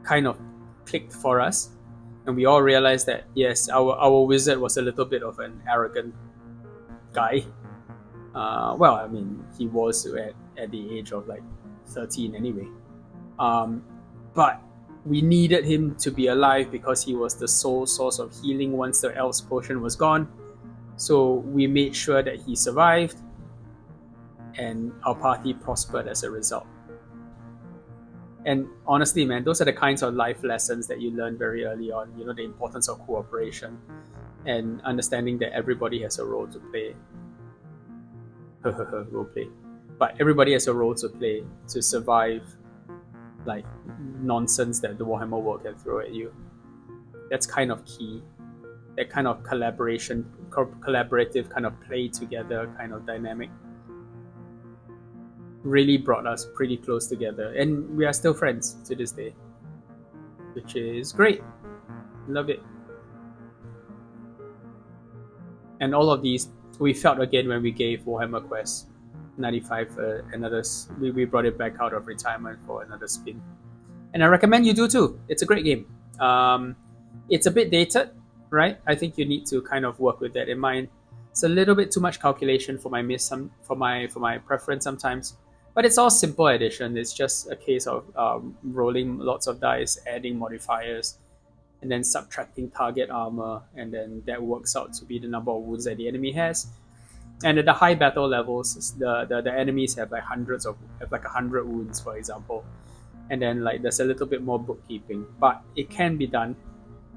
kind of clicked for us, and we all realized that yes, our wizard was a little bit of an arrogant guy. Well, I mean, he was at the age of like 13 anyway. But we needed him to be alive because he was the sole source of healing once the Elf's potion was gone. So we made sure that he survived, and our party prospered as a result. And honestly, man, those are the kinds of life lessons that you learn very early on. You know, the importance of cooperation and understanding that everybody has a role to play. Role play. But everybody has a role to play to survive like nonsense that the Warhammer world can throw at you. That's kind of key. That kind of collaborative kind of play together kind of dynamic really brought us pretty close together, and we are still friends to this day, which is great. Love it. And all of these we felt again when we gave Warhammer Quest 95, we brought it back out of retirement for another spin, and I recommend you do too. It's a great game. It's a bit dated, right? I think you need to kind of work with that in mind. It's a little bit too much calculation for my preference sometimes, but it's all simple addition. It's just a case of rolling lots of dice, adding modifiers, and then subtracting target armor, and then that works out to be the number of wounds that the enemy has. And at the high battle levels, the enemies have like have like 100 wounds, for example, and then like there's a little bit more bookkeeping, but it can be done,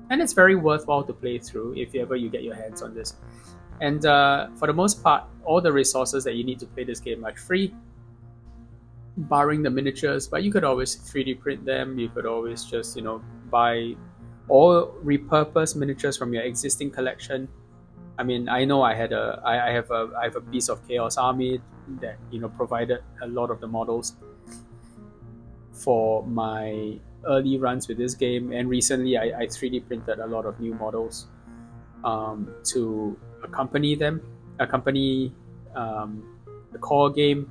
and it's very worthwhile to play through if ever you get your hands on this. And for the most part, all the resources that you need to play this game are free, barring the miniatures. But you could always 3D print them. You could always just buy or repurpose miniatures from your existing collection. I mean, I know I have a piece of Chaos Army that provided a lot of the models for my early runs with this game, and recently I 3D printed a lot of new models to accompany the core game,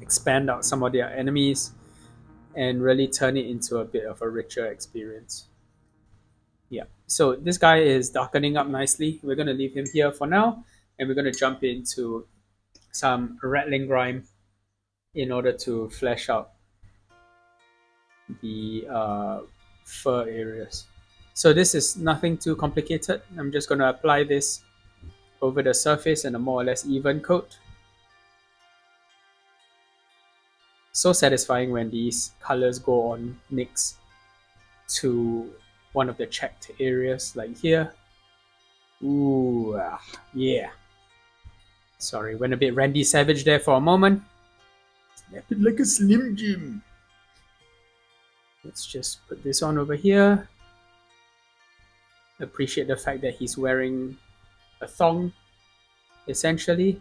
expand out some of their enemies, and really turn it into a bit of a richer experience. Yeah, so this guy is darkening up nicely. We're going to leave him here for now, and we're going to jump into some rattling grime in order to flesh out the fur areas. So this is nothing too complicated. I'm just going to apply this over the surface in a more or less even coat. So satisfying when these colors go on next to one of the checked areas, like here. Ooh, yeah. Sorry, went a bit Randy Savage there for a moment. Snap it like a Slim Jim. Let's just put this on over here. Appreciate the fact that he's wearing a thong, essentially.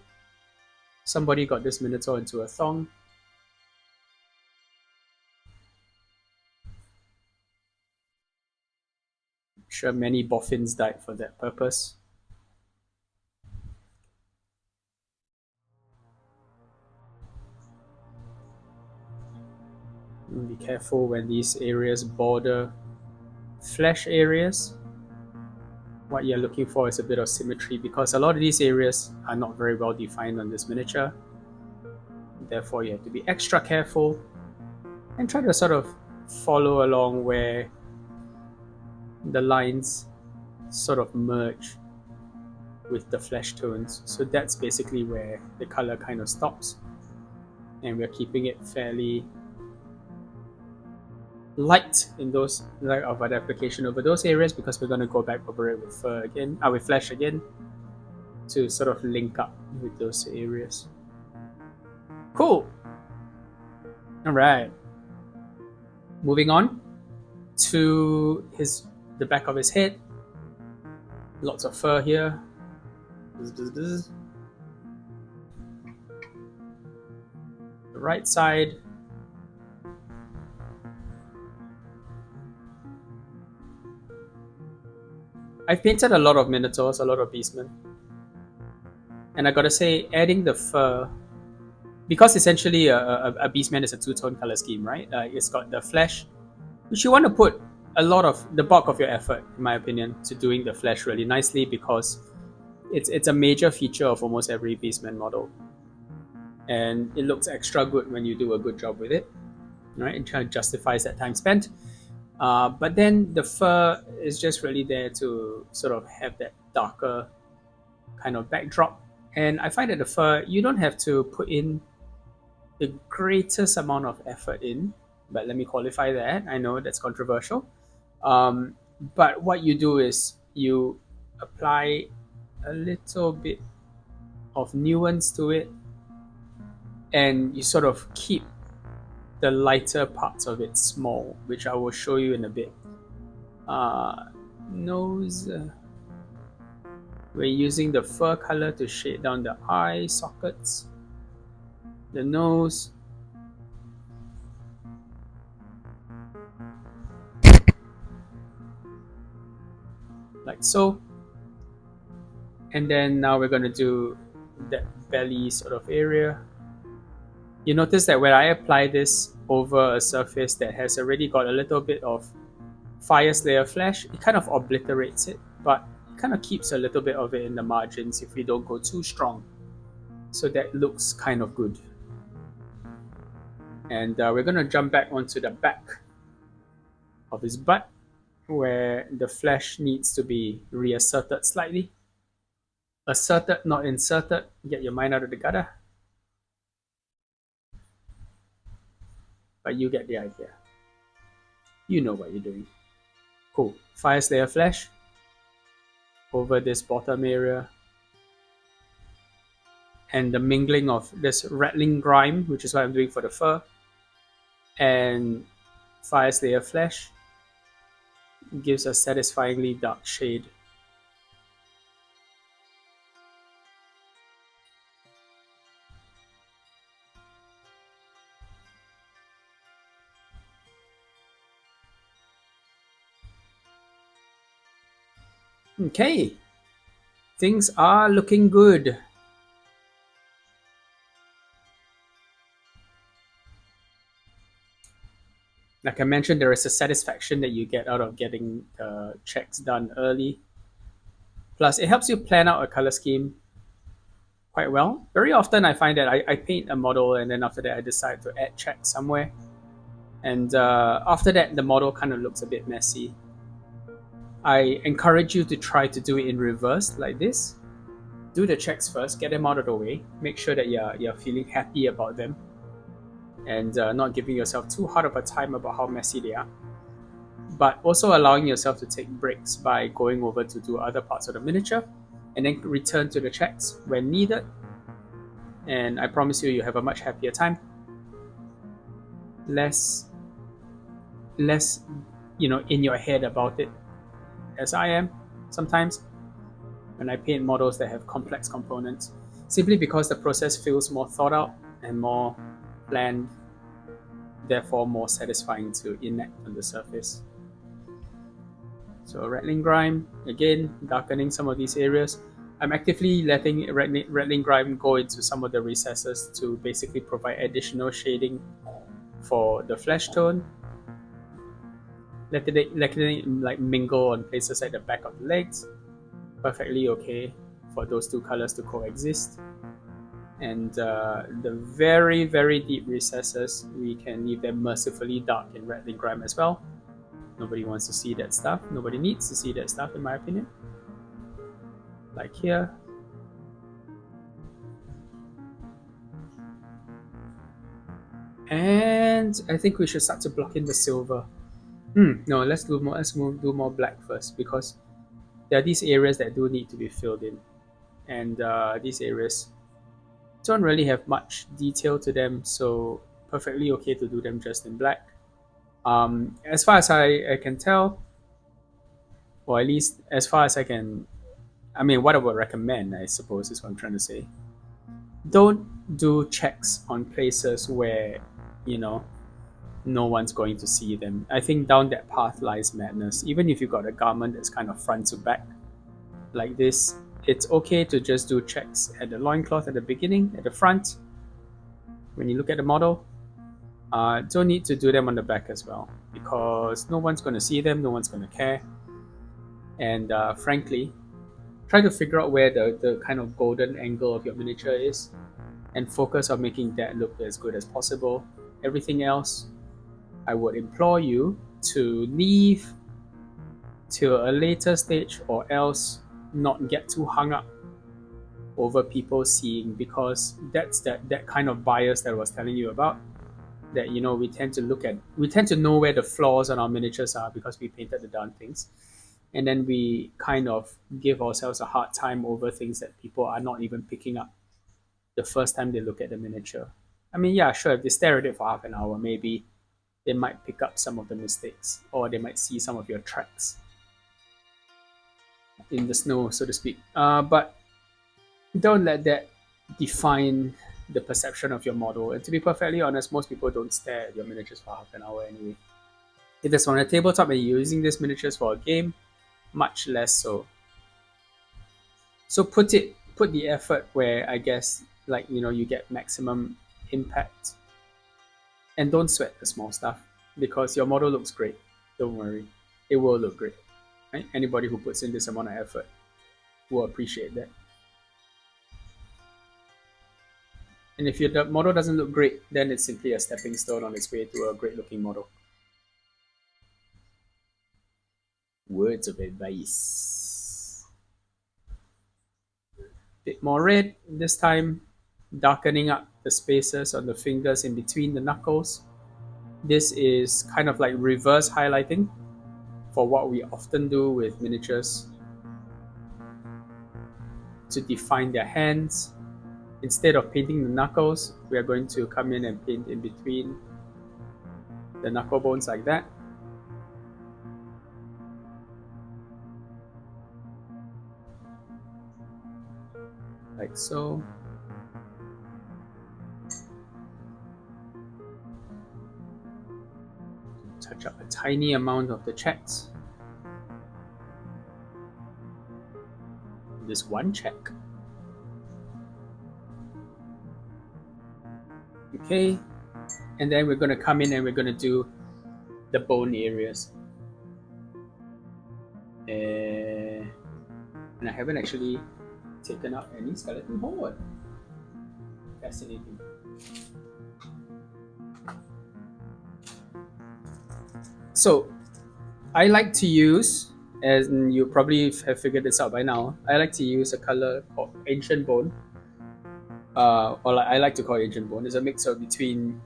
Somebody got this Minotaur into a thong. I'm sure many boffins died for that purpose. Be careful when these areas border flesh areas. What you're looking for is a bit of symmetry, because a lot of these areas are not very well defined on this miniature. Therefore, you have to be extra careful and try to sort of follow along where the lines sort of merge with the flesh tones. So that's basically where the color kind of stops, and we're keeping it fairly light in those light of an application over those areas, because we're going to go back over it with fur again, with flesh again, to sort of link up with those areas. Cool. All right. Moving on to the back of his head. Lots of fur here. The right side. I've painted a lot of Minotaurs, a lot of Beastmen. And I gotta say, adding the fur, because essentially a Beastman is a two-tone color scheme, right? It's got the flesh, which you want to put a lot of the bulk of your effort, in my opinion, to doing the flesh really nicely, because it's a major feature of almost every Beastman model. And it looks extra good when you do a good job with it, right? It kind of justifies that time spent. But then the fur is just really there to sort of have that darker kind of backdrop. And I find that the fur, you don't have to put in the greatest amount of effort in, but let me qualify that. I know that's controversial. But what you do is you apply a little bit of nuance to it, and you sort of keep the lighter parts of it small, which I will show you in a bit. Nose. We're using the fur color to shade down the eye sockets, the nose. Like so. And then now we're going to do that belly sort of area. You notice that when I apply this over a surface that has already got a little bit of Fyreslayer Flesh, it kind of obliterates it, but it kind of keeps a little bit of it in the margins if we don't go too strong. So that looks kind of good. And we're going to jump back onto the back of his butt, where the flesh needs to be reasserted slightly. Asserted, not inserted. Get your mind out of the gutter. But you get the idea. You know what you're doing. Cool. Fyreslayer Flesh over this bottom area. And the mingling of this rattling grime, which is what I'm doing for the fur, and Fyreslayer Flesh gives a satisfyingly dark shade. Okay, things are looking good. Like I mentioned, there is a satisfaction that you get out of getting the checks done early. Plus, it helps you plan out a color scheme quite well. Very often, I find that I paint a model and then after that, I decide to add checks somewhere. And after that, the model kind of looks a bit messy. I encourage you to try to do it in reverse, like this. Do the checks first, get them out of the way, make sure that you're feeling happy about them, and not giving yourself too hard of a time about how messy they are. But also allowing yourself to take breaks by going over to do other parts of the miniature, and then return to the checks when needed. And I promise you have a much happier time. Less in your head about it, as I am sometimes when I paint models that have complex components, simply because the process feels more thought out and more planned, therefore more satisfying to enact on the surface. So rattling grime, again, darkening some of these areas. I'm actively letting rattling grime go into some of the recesses to basically provide additional shading for the flesh tone. Letting it like mingle on places like the back of the legs. Perfectly okay for those two colors to coexist. And the very, very deep recesses, we can leave them mercifully dark in rattling grime as well. Nobody wants to see that stuff. Nobody needs to see that stuff, in my opinion. Like here. And I think we should start to block in the silver. No, let's do more black first, because there are these areas that do need to be filled in, and these areas don't really have much detail to them, so perfectly okay to do them just in black. As far as I can tell, or at least as far as I can, I mean, what I would recommend, I suppose, is what I'm trying to say. Don't do checks on places where, no one's going to see them. I think down that path lies madness. Even if you got a garment that's kind of front to back, like this, it's okay to just do checks at the loincloth at the beginning, at the front, when you look at the model. Don't need to do them on the back as well, because no one's going to see them, no one's going to care. And frankly, try to figure out where the kind of golden angle of your miniature is, and focus on making that look as good as possible. Everything else, I would implore you to leave to a later stage, or else not get too hung up over people seeing, because that's that kind of bias that I was telling you about, that we tend to know where the flaws on our miniatures are because we painted the darn things, and then we kind of give ourselves a hard time over things that people are not even picking up the first time they look at the miniature. I mean, yeah, sure, if they stare at it for half an hour, maybe they might pick up some of the mistakes, or they might see some of your tracks in the snow, so to speak. But don't let that define the perception of your model. And to be perfectly honest, most people don't stare at your miniatures for half an hour anyway. If it's on a tabletop and you're using these miniatures for a game, much less so. So put the effort where I guess like, you know, you get maximum impact. And don't sweat the small stuff, because your model looks great. Don't worry, it will look great. Right? Anybody who puts in this amount of effort will appreciate that. And if your model doesn't look great, then it's simply a stepping stone on its way to a great looking model. Words of advice. Bit more red this time, darkening up the spaces on the fingers in between the knuckles. This is kind of like reverse highlighting for what we often do with miniatures to define their hands. Instead of painting the knuckles, we are going to come in and paint in between the knuckle bones like that. Like so. Touch up a tiny amount of the checks. This one check. Okay, and then we're going to come in and we're going to do the bone areas. And I haven't actually taken out any skeleton horde. Fascinating. So, I like to use, and you probably have figured this out by now, I like to use a color called Ancient Bone. Or I like to call it Ancient Bone. It's a mixture between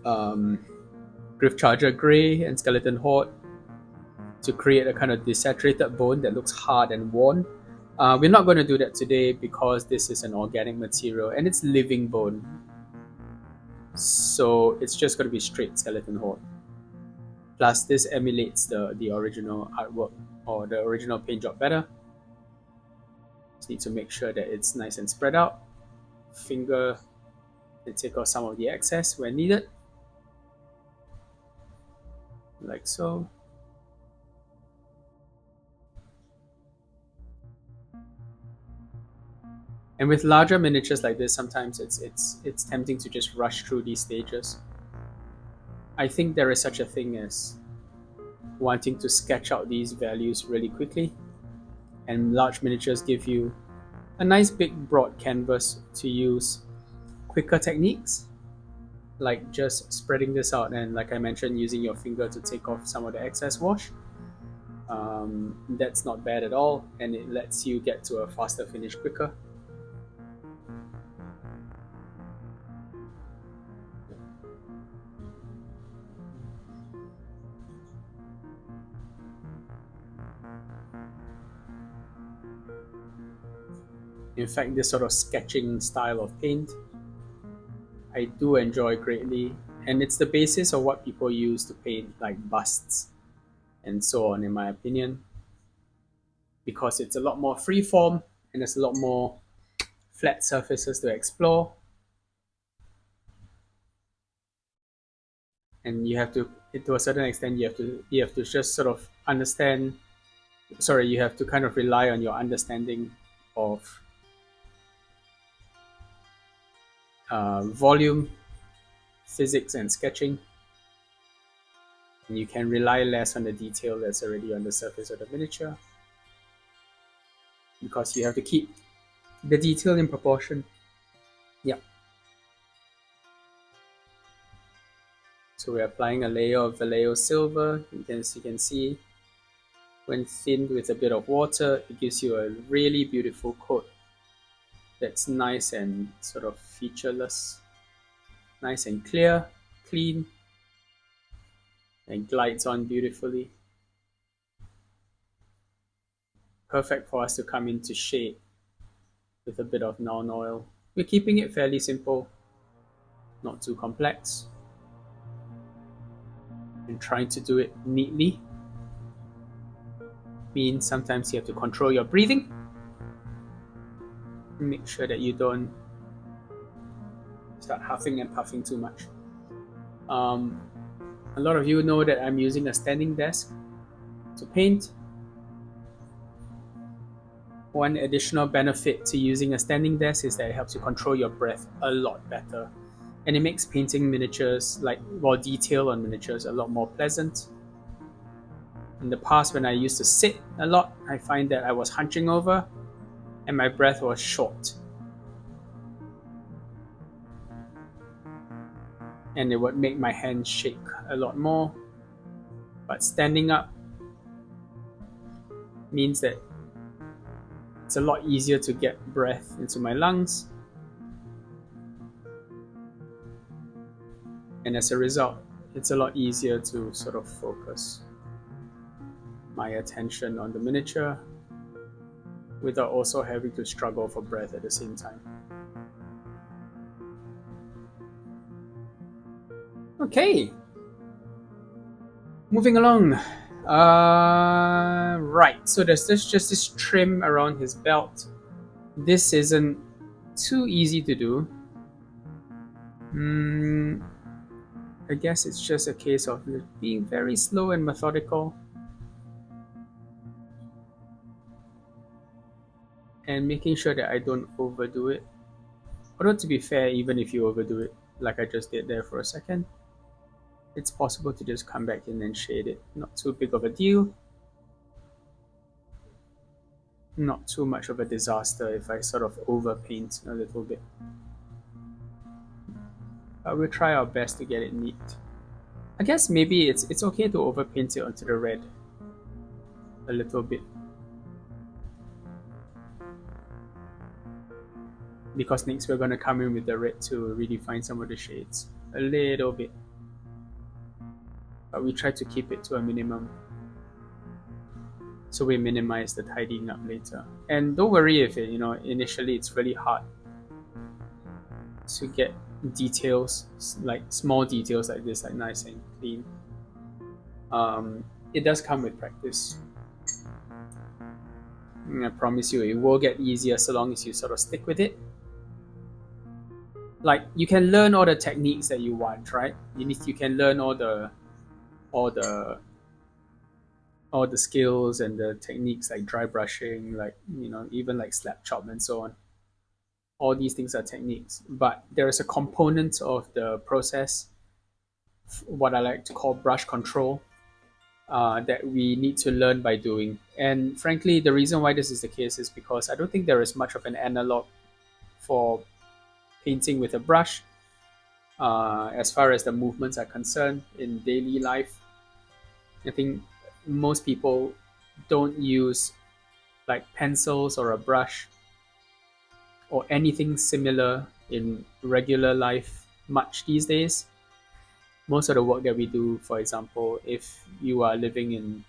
Gryph Charger Grey and Skeleton Horde to create a kind of desaturated bone that looks hard and worn. We're not going to do that today because this is an organic material and it's living bone. So it's just going to be straight Skeleton Horde. Plus, this emulates the original artwork or the original paint job better. Just need to make sure that it's nice and spread out. Finger and take off some of the excess when needed. Like so. And with larger miniatures like this, sometimes it's tempting to just rush through these stages. I think there is such a thing as wanting to sketch out these values really quickly, and large miniatures give you a nice big broad canvas to use quicker techniques, like just spreading this out and, like I mentioned, using your finger to take off some of the excess wash. That's not bad at all, and it lets you get to a faster finish quicker. In fact, this sort of sketching style of paint, I do enjoy greatly, and it's the basis of what people use to paint like busts and so on, in my opinion, because it's a lot more freeform and there's a lot more flat surfaces to explore. And you have to, to a certain extent, you have to just sort of understand. Sorry, you have to kind of rely on your understanding of volume, physics, and sketching. And you can rely less on the detail that's already on the surface of the miniature, because you have to keep the detail in proportion. Yeah. So we're applying a layer of Vallejo silver. You can see, when thinned with a bit of water, it gives you a really beautiful coat that's nice and sort of featureless, nice and clear, clean, and glides on beautifully. Perfect for us to come into shade with a bit of non oil. We're keeping it fairly simple, not too complex, and trying to do it neatly means sometimes you have to control your breathing. Make sure that you don't start huffing and puffing too much. A lot of you know that I'm using a standing desk to paint. One additional benefit to using a standing desk is that it helps you control your breath a lot better. And it makes painting miniatures, detail on miniatures, a lot more pleasant. In the past, when I used to sit a lot, I find that I was hunching over and my breath was short. And it would make my hands shake a lot more. But standing up means that it's a lot easier to get breath into my lungs. And as a result, it's a lot easier to sort of focus my attention on the miniature without also having to struggle for breath at the same time. Okay, moving along. Right, so there's just this trim around his belt. This isn't too easy to do. I guess it's just a case of being very slow and methodical and making sure that I don't overdo it. Although to be fair, even if you overdo it, like I just did there for a second, it's possible to just come back in and shade it. Not too big of a deal. Not too much of a disaster if I sort of overpaint a little bit. But we'll try our best to get it neat. I guess maybe it's okay to overpaint it onto the red a little bit. Because next we're going to come in with the red to redefine some of the shades a little bit. But we try to keep it to a minimum, so we minimize the tidying up later. And don't worry if initially it's really hard to get details, like small details like this, like nice and clean. It does come with practice. And I promise you, it will get easier so long as you sort of stick with it. Like, you can learn all the techniques that you want, right? You can learn all the skills and the techniques like dry brushing, like even like slap chop and so on. All these things are techniques, but there is a component of the process, what I like to call brush control, that we need to learn by doing. And frankly, the reason why this is the case is because I don't think there is much of an analog for painting with a brush as far as the movements are concerned in daily life. I think most people don't use like pencils or a brush or anything similar in regular life much these days. Most of the work that we do, for example, if you are living in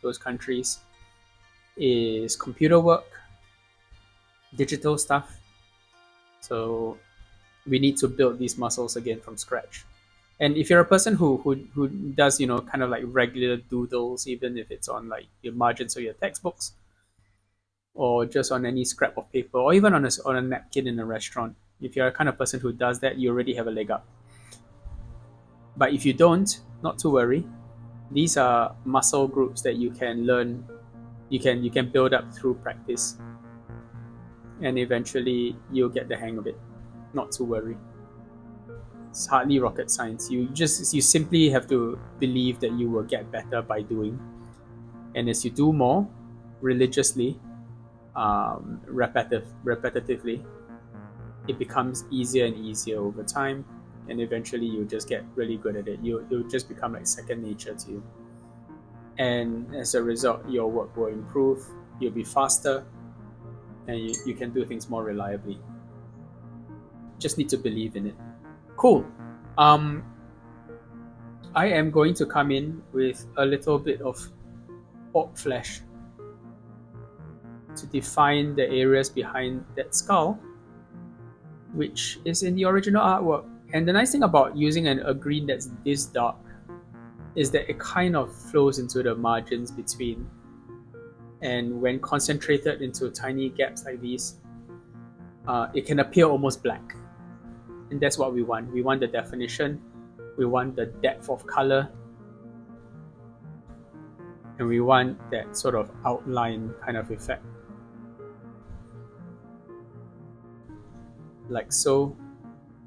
those countries, is computer work, digital stuff. So we need to build these muscles again from scratch. And if you're a person who does kind of like regular doodles, even if it's on like your margins of your textbooks, or just on any scrap of paper, or even on a napkin in a restaurant, if you're a kind of person who does that, you already have a leg up. But if you don't, not to worry. These are muscle groups that you can learn, you can build up through practice, and eventually you'll get the hang of it. Not to worry. It's hardly rocket science. You simply have to believe that you will get better by doing. And as you do more religiously, repetitively, it becomes easier and easier over time, and eventually you just get really good at it. You'll just become like second nature to you, and as a result, your work will improve. You'll be faster, and you can do things more reliably. Just need to believe in it. Cool. I am going to come in with a little bit of orc flesh to define the areas behind that skull, which is in the original artwork. And the nice thing about using a green that's this dark is that it kind of flows into the margins between. And when concentrated into tiny gaps like these, it can appear almost black. And that's what we want. We want the definition, we want the depth of color, and we want that sort of outline kind of effect. like so.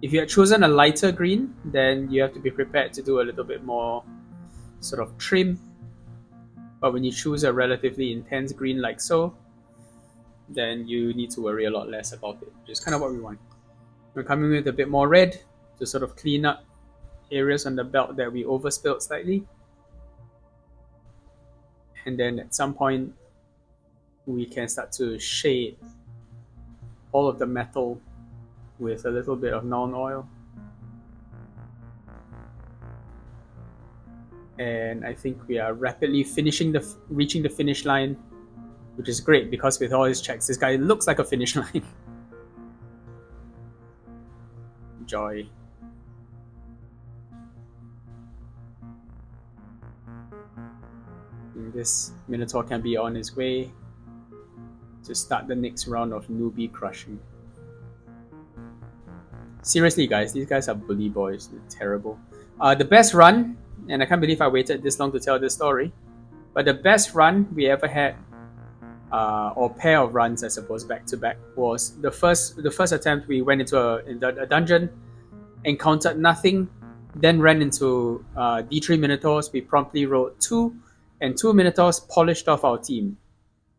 If you had chosen a lighter green, then you have to be prepared to do a little bit more sort of trim. But when you choose a relatively intense green like so, then you need to worry a lot less about it, which is kind of what we want. We're coming with a bit more red to sort of clean up areas on the belt that we overspilled slightly. And then at some point, we can start to shade all of the metal with a little bit of non-oil. And I think we are rapidly reaching the finish line, which is great because with all his checks, this guy looks like a finish line. Joy. And this Minotaur can be on his way to start the next round of newbie crushing. Seriously, guys, these guys are bully boys. They're terrible. The best run, and I can't believe I waited this long to tell this story, but the best run we ever had, or pair of runs, I suppose, back to back, was the first attempt. We went into a dungeon, encountered nothing, then ran into D3 Minotaurs. We promptly rolled 2, and 2 Minotaurs polished off our team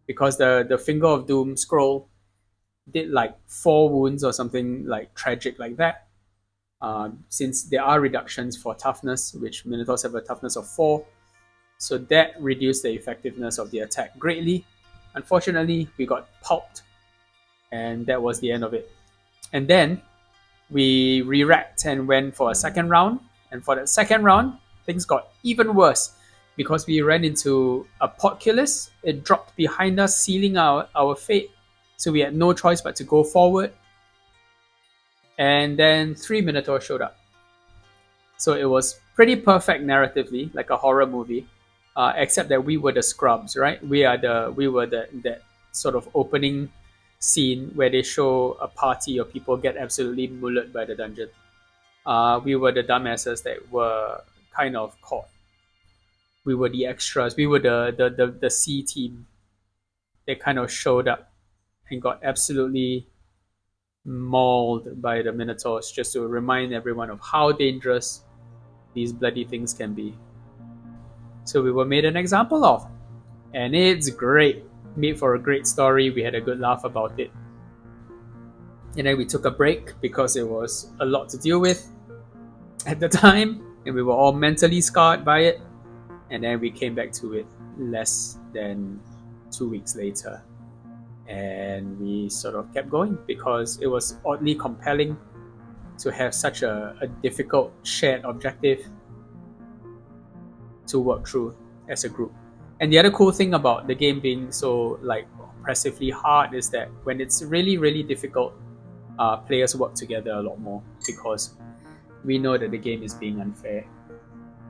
because the Finger of Doom scroll did like 4 wounds or something like tragic like that. Since there are reductions for toughness, which Minotaurs have a toughness of 4, so that reduced the effectiveness of the attack greatly. Unfortunately, we got pulped, and that was the end of it. And then we re-racked and went for a second round, and for that second round, things got even worse because we ran into a portcullis. It dropped behind us, sealing our fate. So we had no choice but to go forward. And then 3 Minotaurs showed up. So it was pretty perfect narratively, like a horror movie, except that we were the scrubs, right? We were that sort of opening scene where they show a party of people get absolutely mullered by the dungeon. We were the dumbasses that were kind of caught. We were the extras. We were the C team. They kind of showed up and got absolutely mauled by the Minotaurs, just to remind everyone of how dangerous these bloody things can be. So we were made an example of, and it's great. Made for a great story. We had a good laugh about it. And then we took a break because it was a lot to deal with at the time, and we were all mentally scarred by it. And then we came back to it less than 2 weeks later. And we sort of kept going because it was oddly compelling to have such a difficult shared objective to work through as a group. And the other cool thing about the game being so like oppressively hard is that when it's really, really difficult, players work together a lot more because we know that the game is being unfair.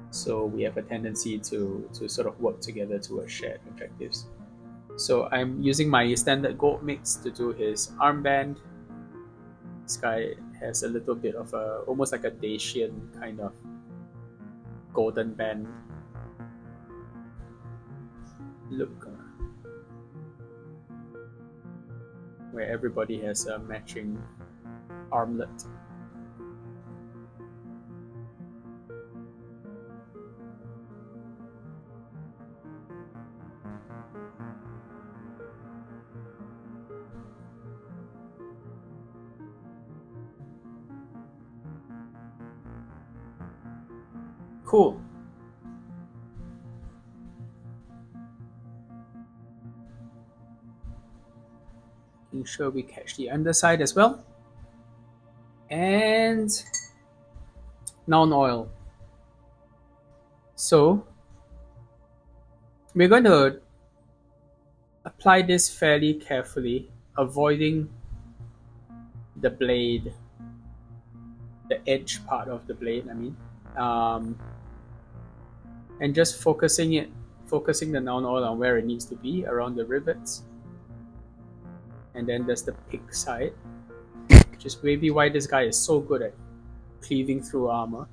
So we have a tendency to sort of work together towards shared objectives. So I'm using my standard gold mix to do his armband. This guy has a little bit of almost like a Dacian kind of golden band look, where everybody has a matching armlet. Cool. Making sure we catch the underside as well. And non-oil. So we're going to apply this fairly carefully, avoiding the blade, the edge part of the blade, I mean. And just focusing the non-oil on where it needs to be, around the rivets. And then there's the pick side, which is maybe why this guy is so good at cleaving through armor.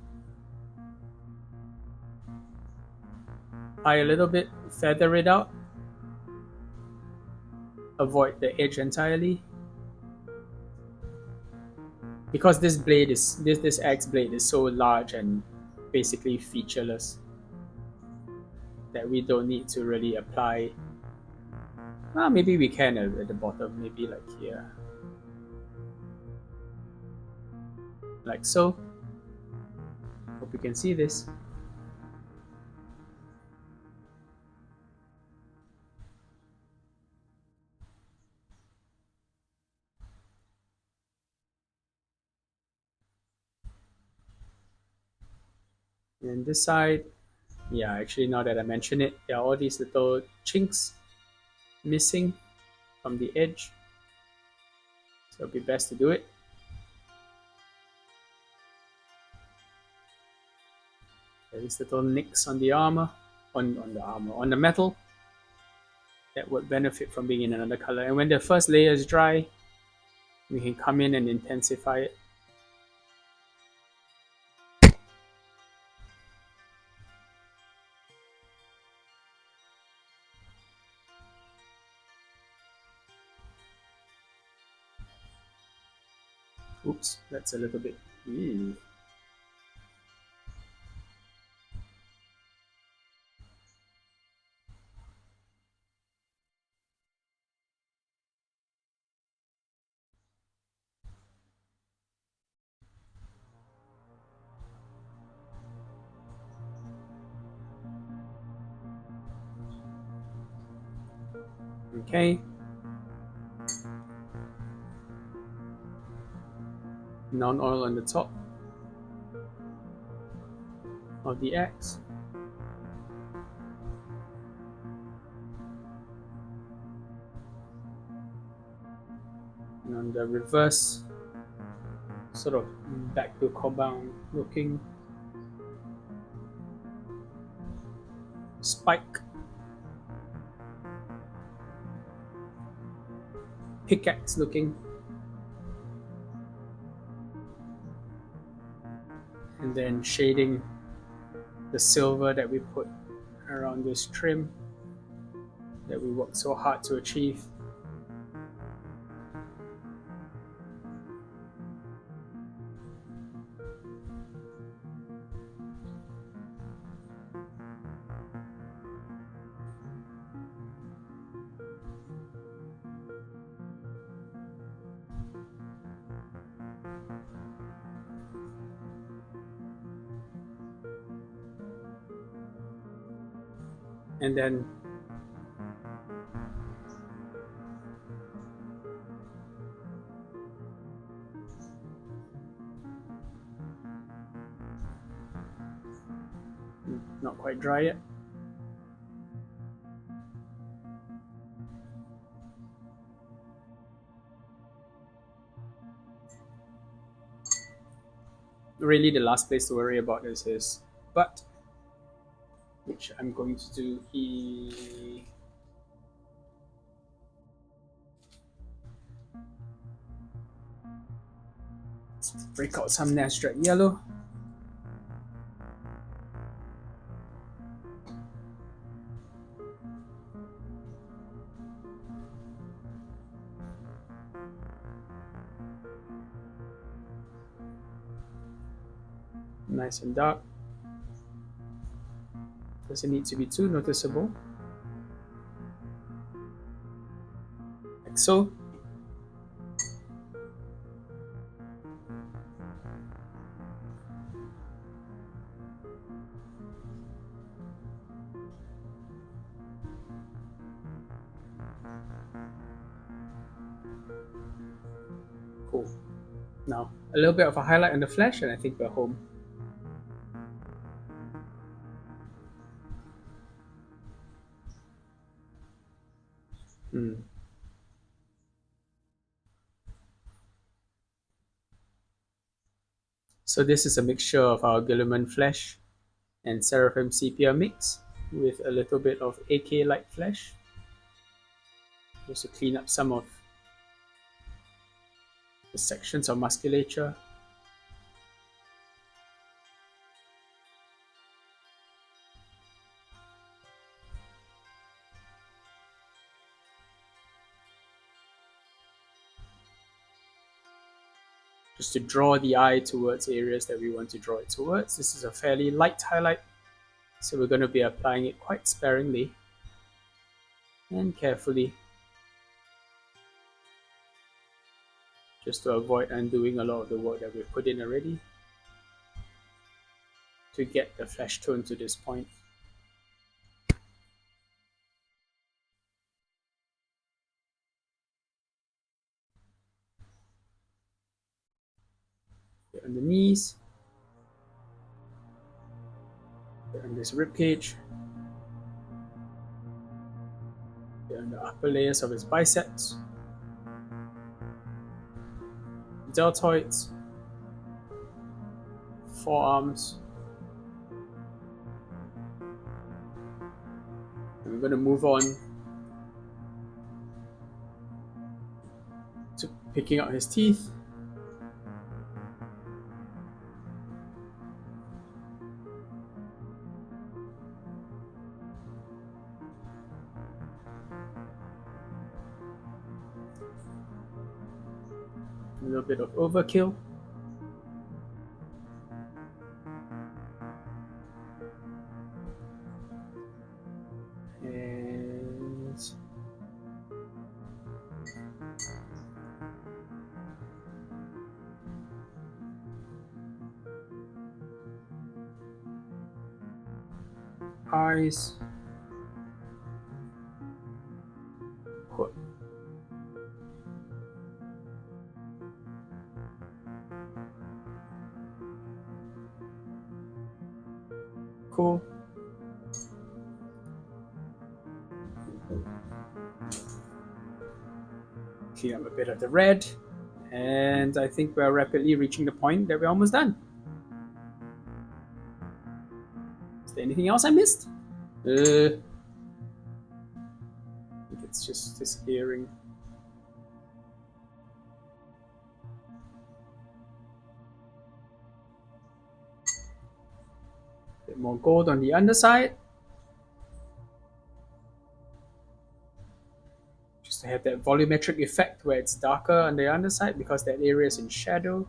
Apply a little bit, feather it out. Avoid the edge entirely. because this blade is this axe blade is so large and basically featureless that we don't need to really apply. Well, maybe we can at the bottom, maybe like here, like so. Hope you can see this. And this side, yeah, actually now that I mention it, there are all these little chinks missing from the edge. So it'd be best to do it. These little nicks on the armor, on the metal that would benefit from being in another color. And when the first layer is dry, we can come in and intensify it. Oops, that's a little bit. Ew. Okay. Non-oil on the top of the axe. And on the reverse, sort of back to compound looking spike. Pickaxe looking. And then shading the silver that we put around this trim that we worked so hard to achieve. And then not quite dry yet. Really, the last place to worry about is his butt, which I'm going to do here. Let's break out some Nazdreg yellow. Nice and dark. Doesn't need to be too noticeable. Like so. Cool. Now, a little bit of a highlight on the flesh, and I think we're home. So this is a mixture of our Guilliman Flesh and Seraphim Sepia mix with a little bit of AK light flesh, just to clean up some of the sections of musculature. just to draw the eye towards areas that we want to draw it towards. This is a fairly light highlight, so we're going to be applying it quite sparingly and carefully, just to avoid undoing a lot of the work that we've put in already to get the flesh tone to this point. On the knees, on this rib cage, on the upper layers of his biceps, deltoids, forearms. And we're going to move on to picking out his teeth. A little bit of overkill. And eyes. Cool. Clean up a bit of the red, and I think we're rapidly reaching the point that we're almost done. Is there anything else I missed? I think it's just this earring. Bit more gold on the underside. Just to have that volumetric effect where it's darker on the underside because that area is in shadow.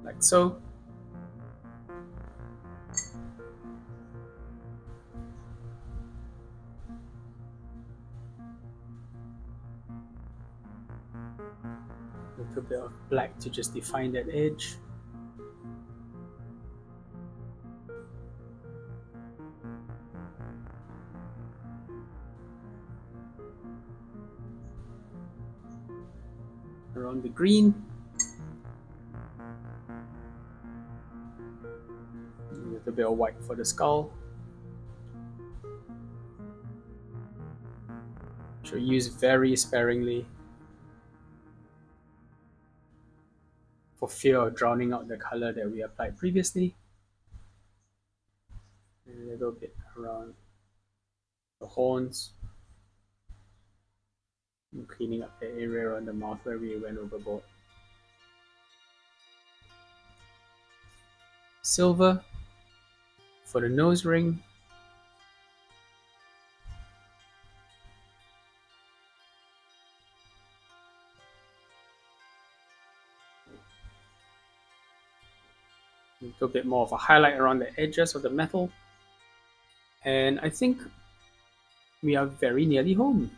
Like so. A little bit of black to just define that edge. Around the green. A little bit of white for the skull. Which we'll use very sparingly, for fear of drowning out the color that we applied previously. A little bit around the horns. And cleaning up the area around the mouth where we went overboard. Silver for the nose ring. A little bit more of a highlight around the edges of the metal. And I think we are very nearly home.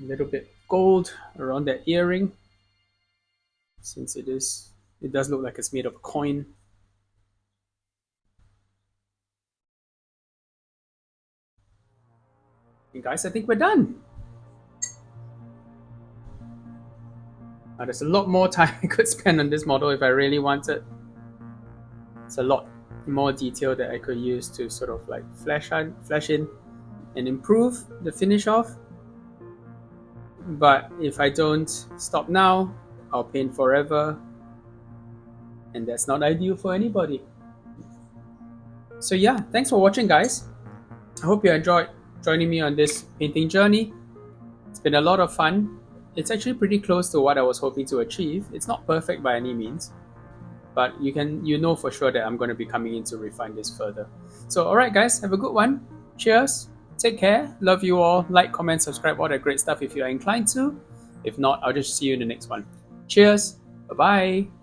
A little bit gold around that earring, since it does look like it's made of a coin. And guys, I think we're done. Now, there's a lot more time I could spend on this model if I really wanted. It's a lot more detail that I could use to sort of like flesh in and improve the finish off. But if I don't stop now, I'll paint forever, and that's not ideal for anybody. So yeah, thanks for watching, guys. I hope you enjoyed joining me on this painting journey. It's been a lot of fun. It's actually pretty close to what I was hoping to achieve. It's not perfect by any means, but you know for sure that I'm going to be coming in to refine this further. So alright guys, have a good one. Cheers. Take care. Love you all. Like, comment, subscribe, all that great stuff if you are inclined to. If not, I'll just see you in the next one. Cheers. Bye bye.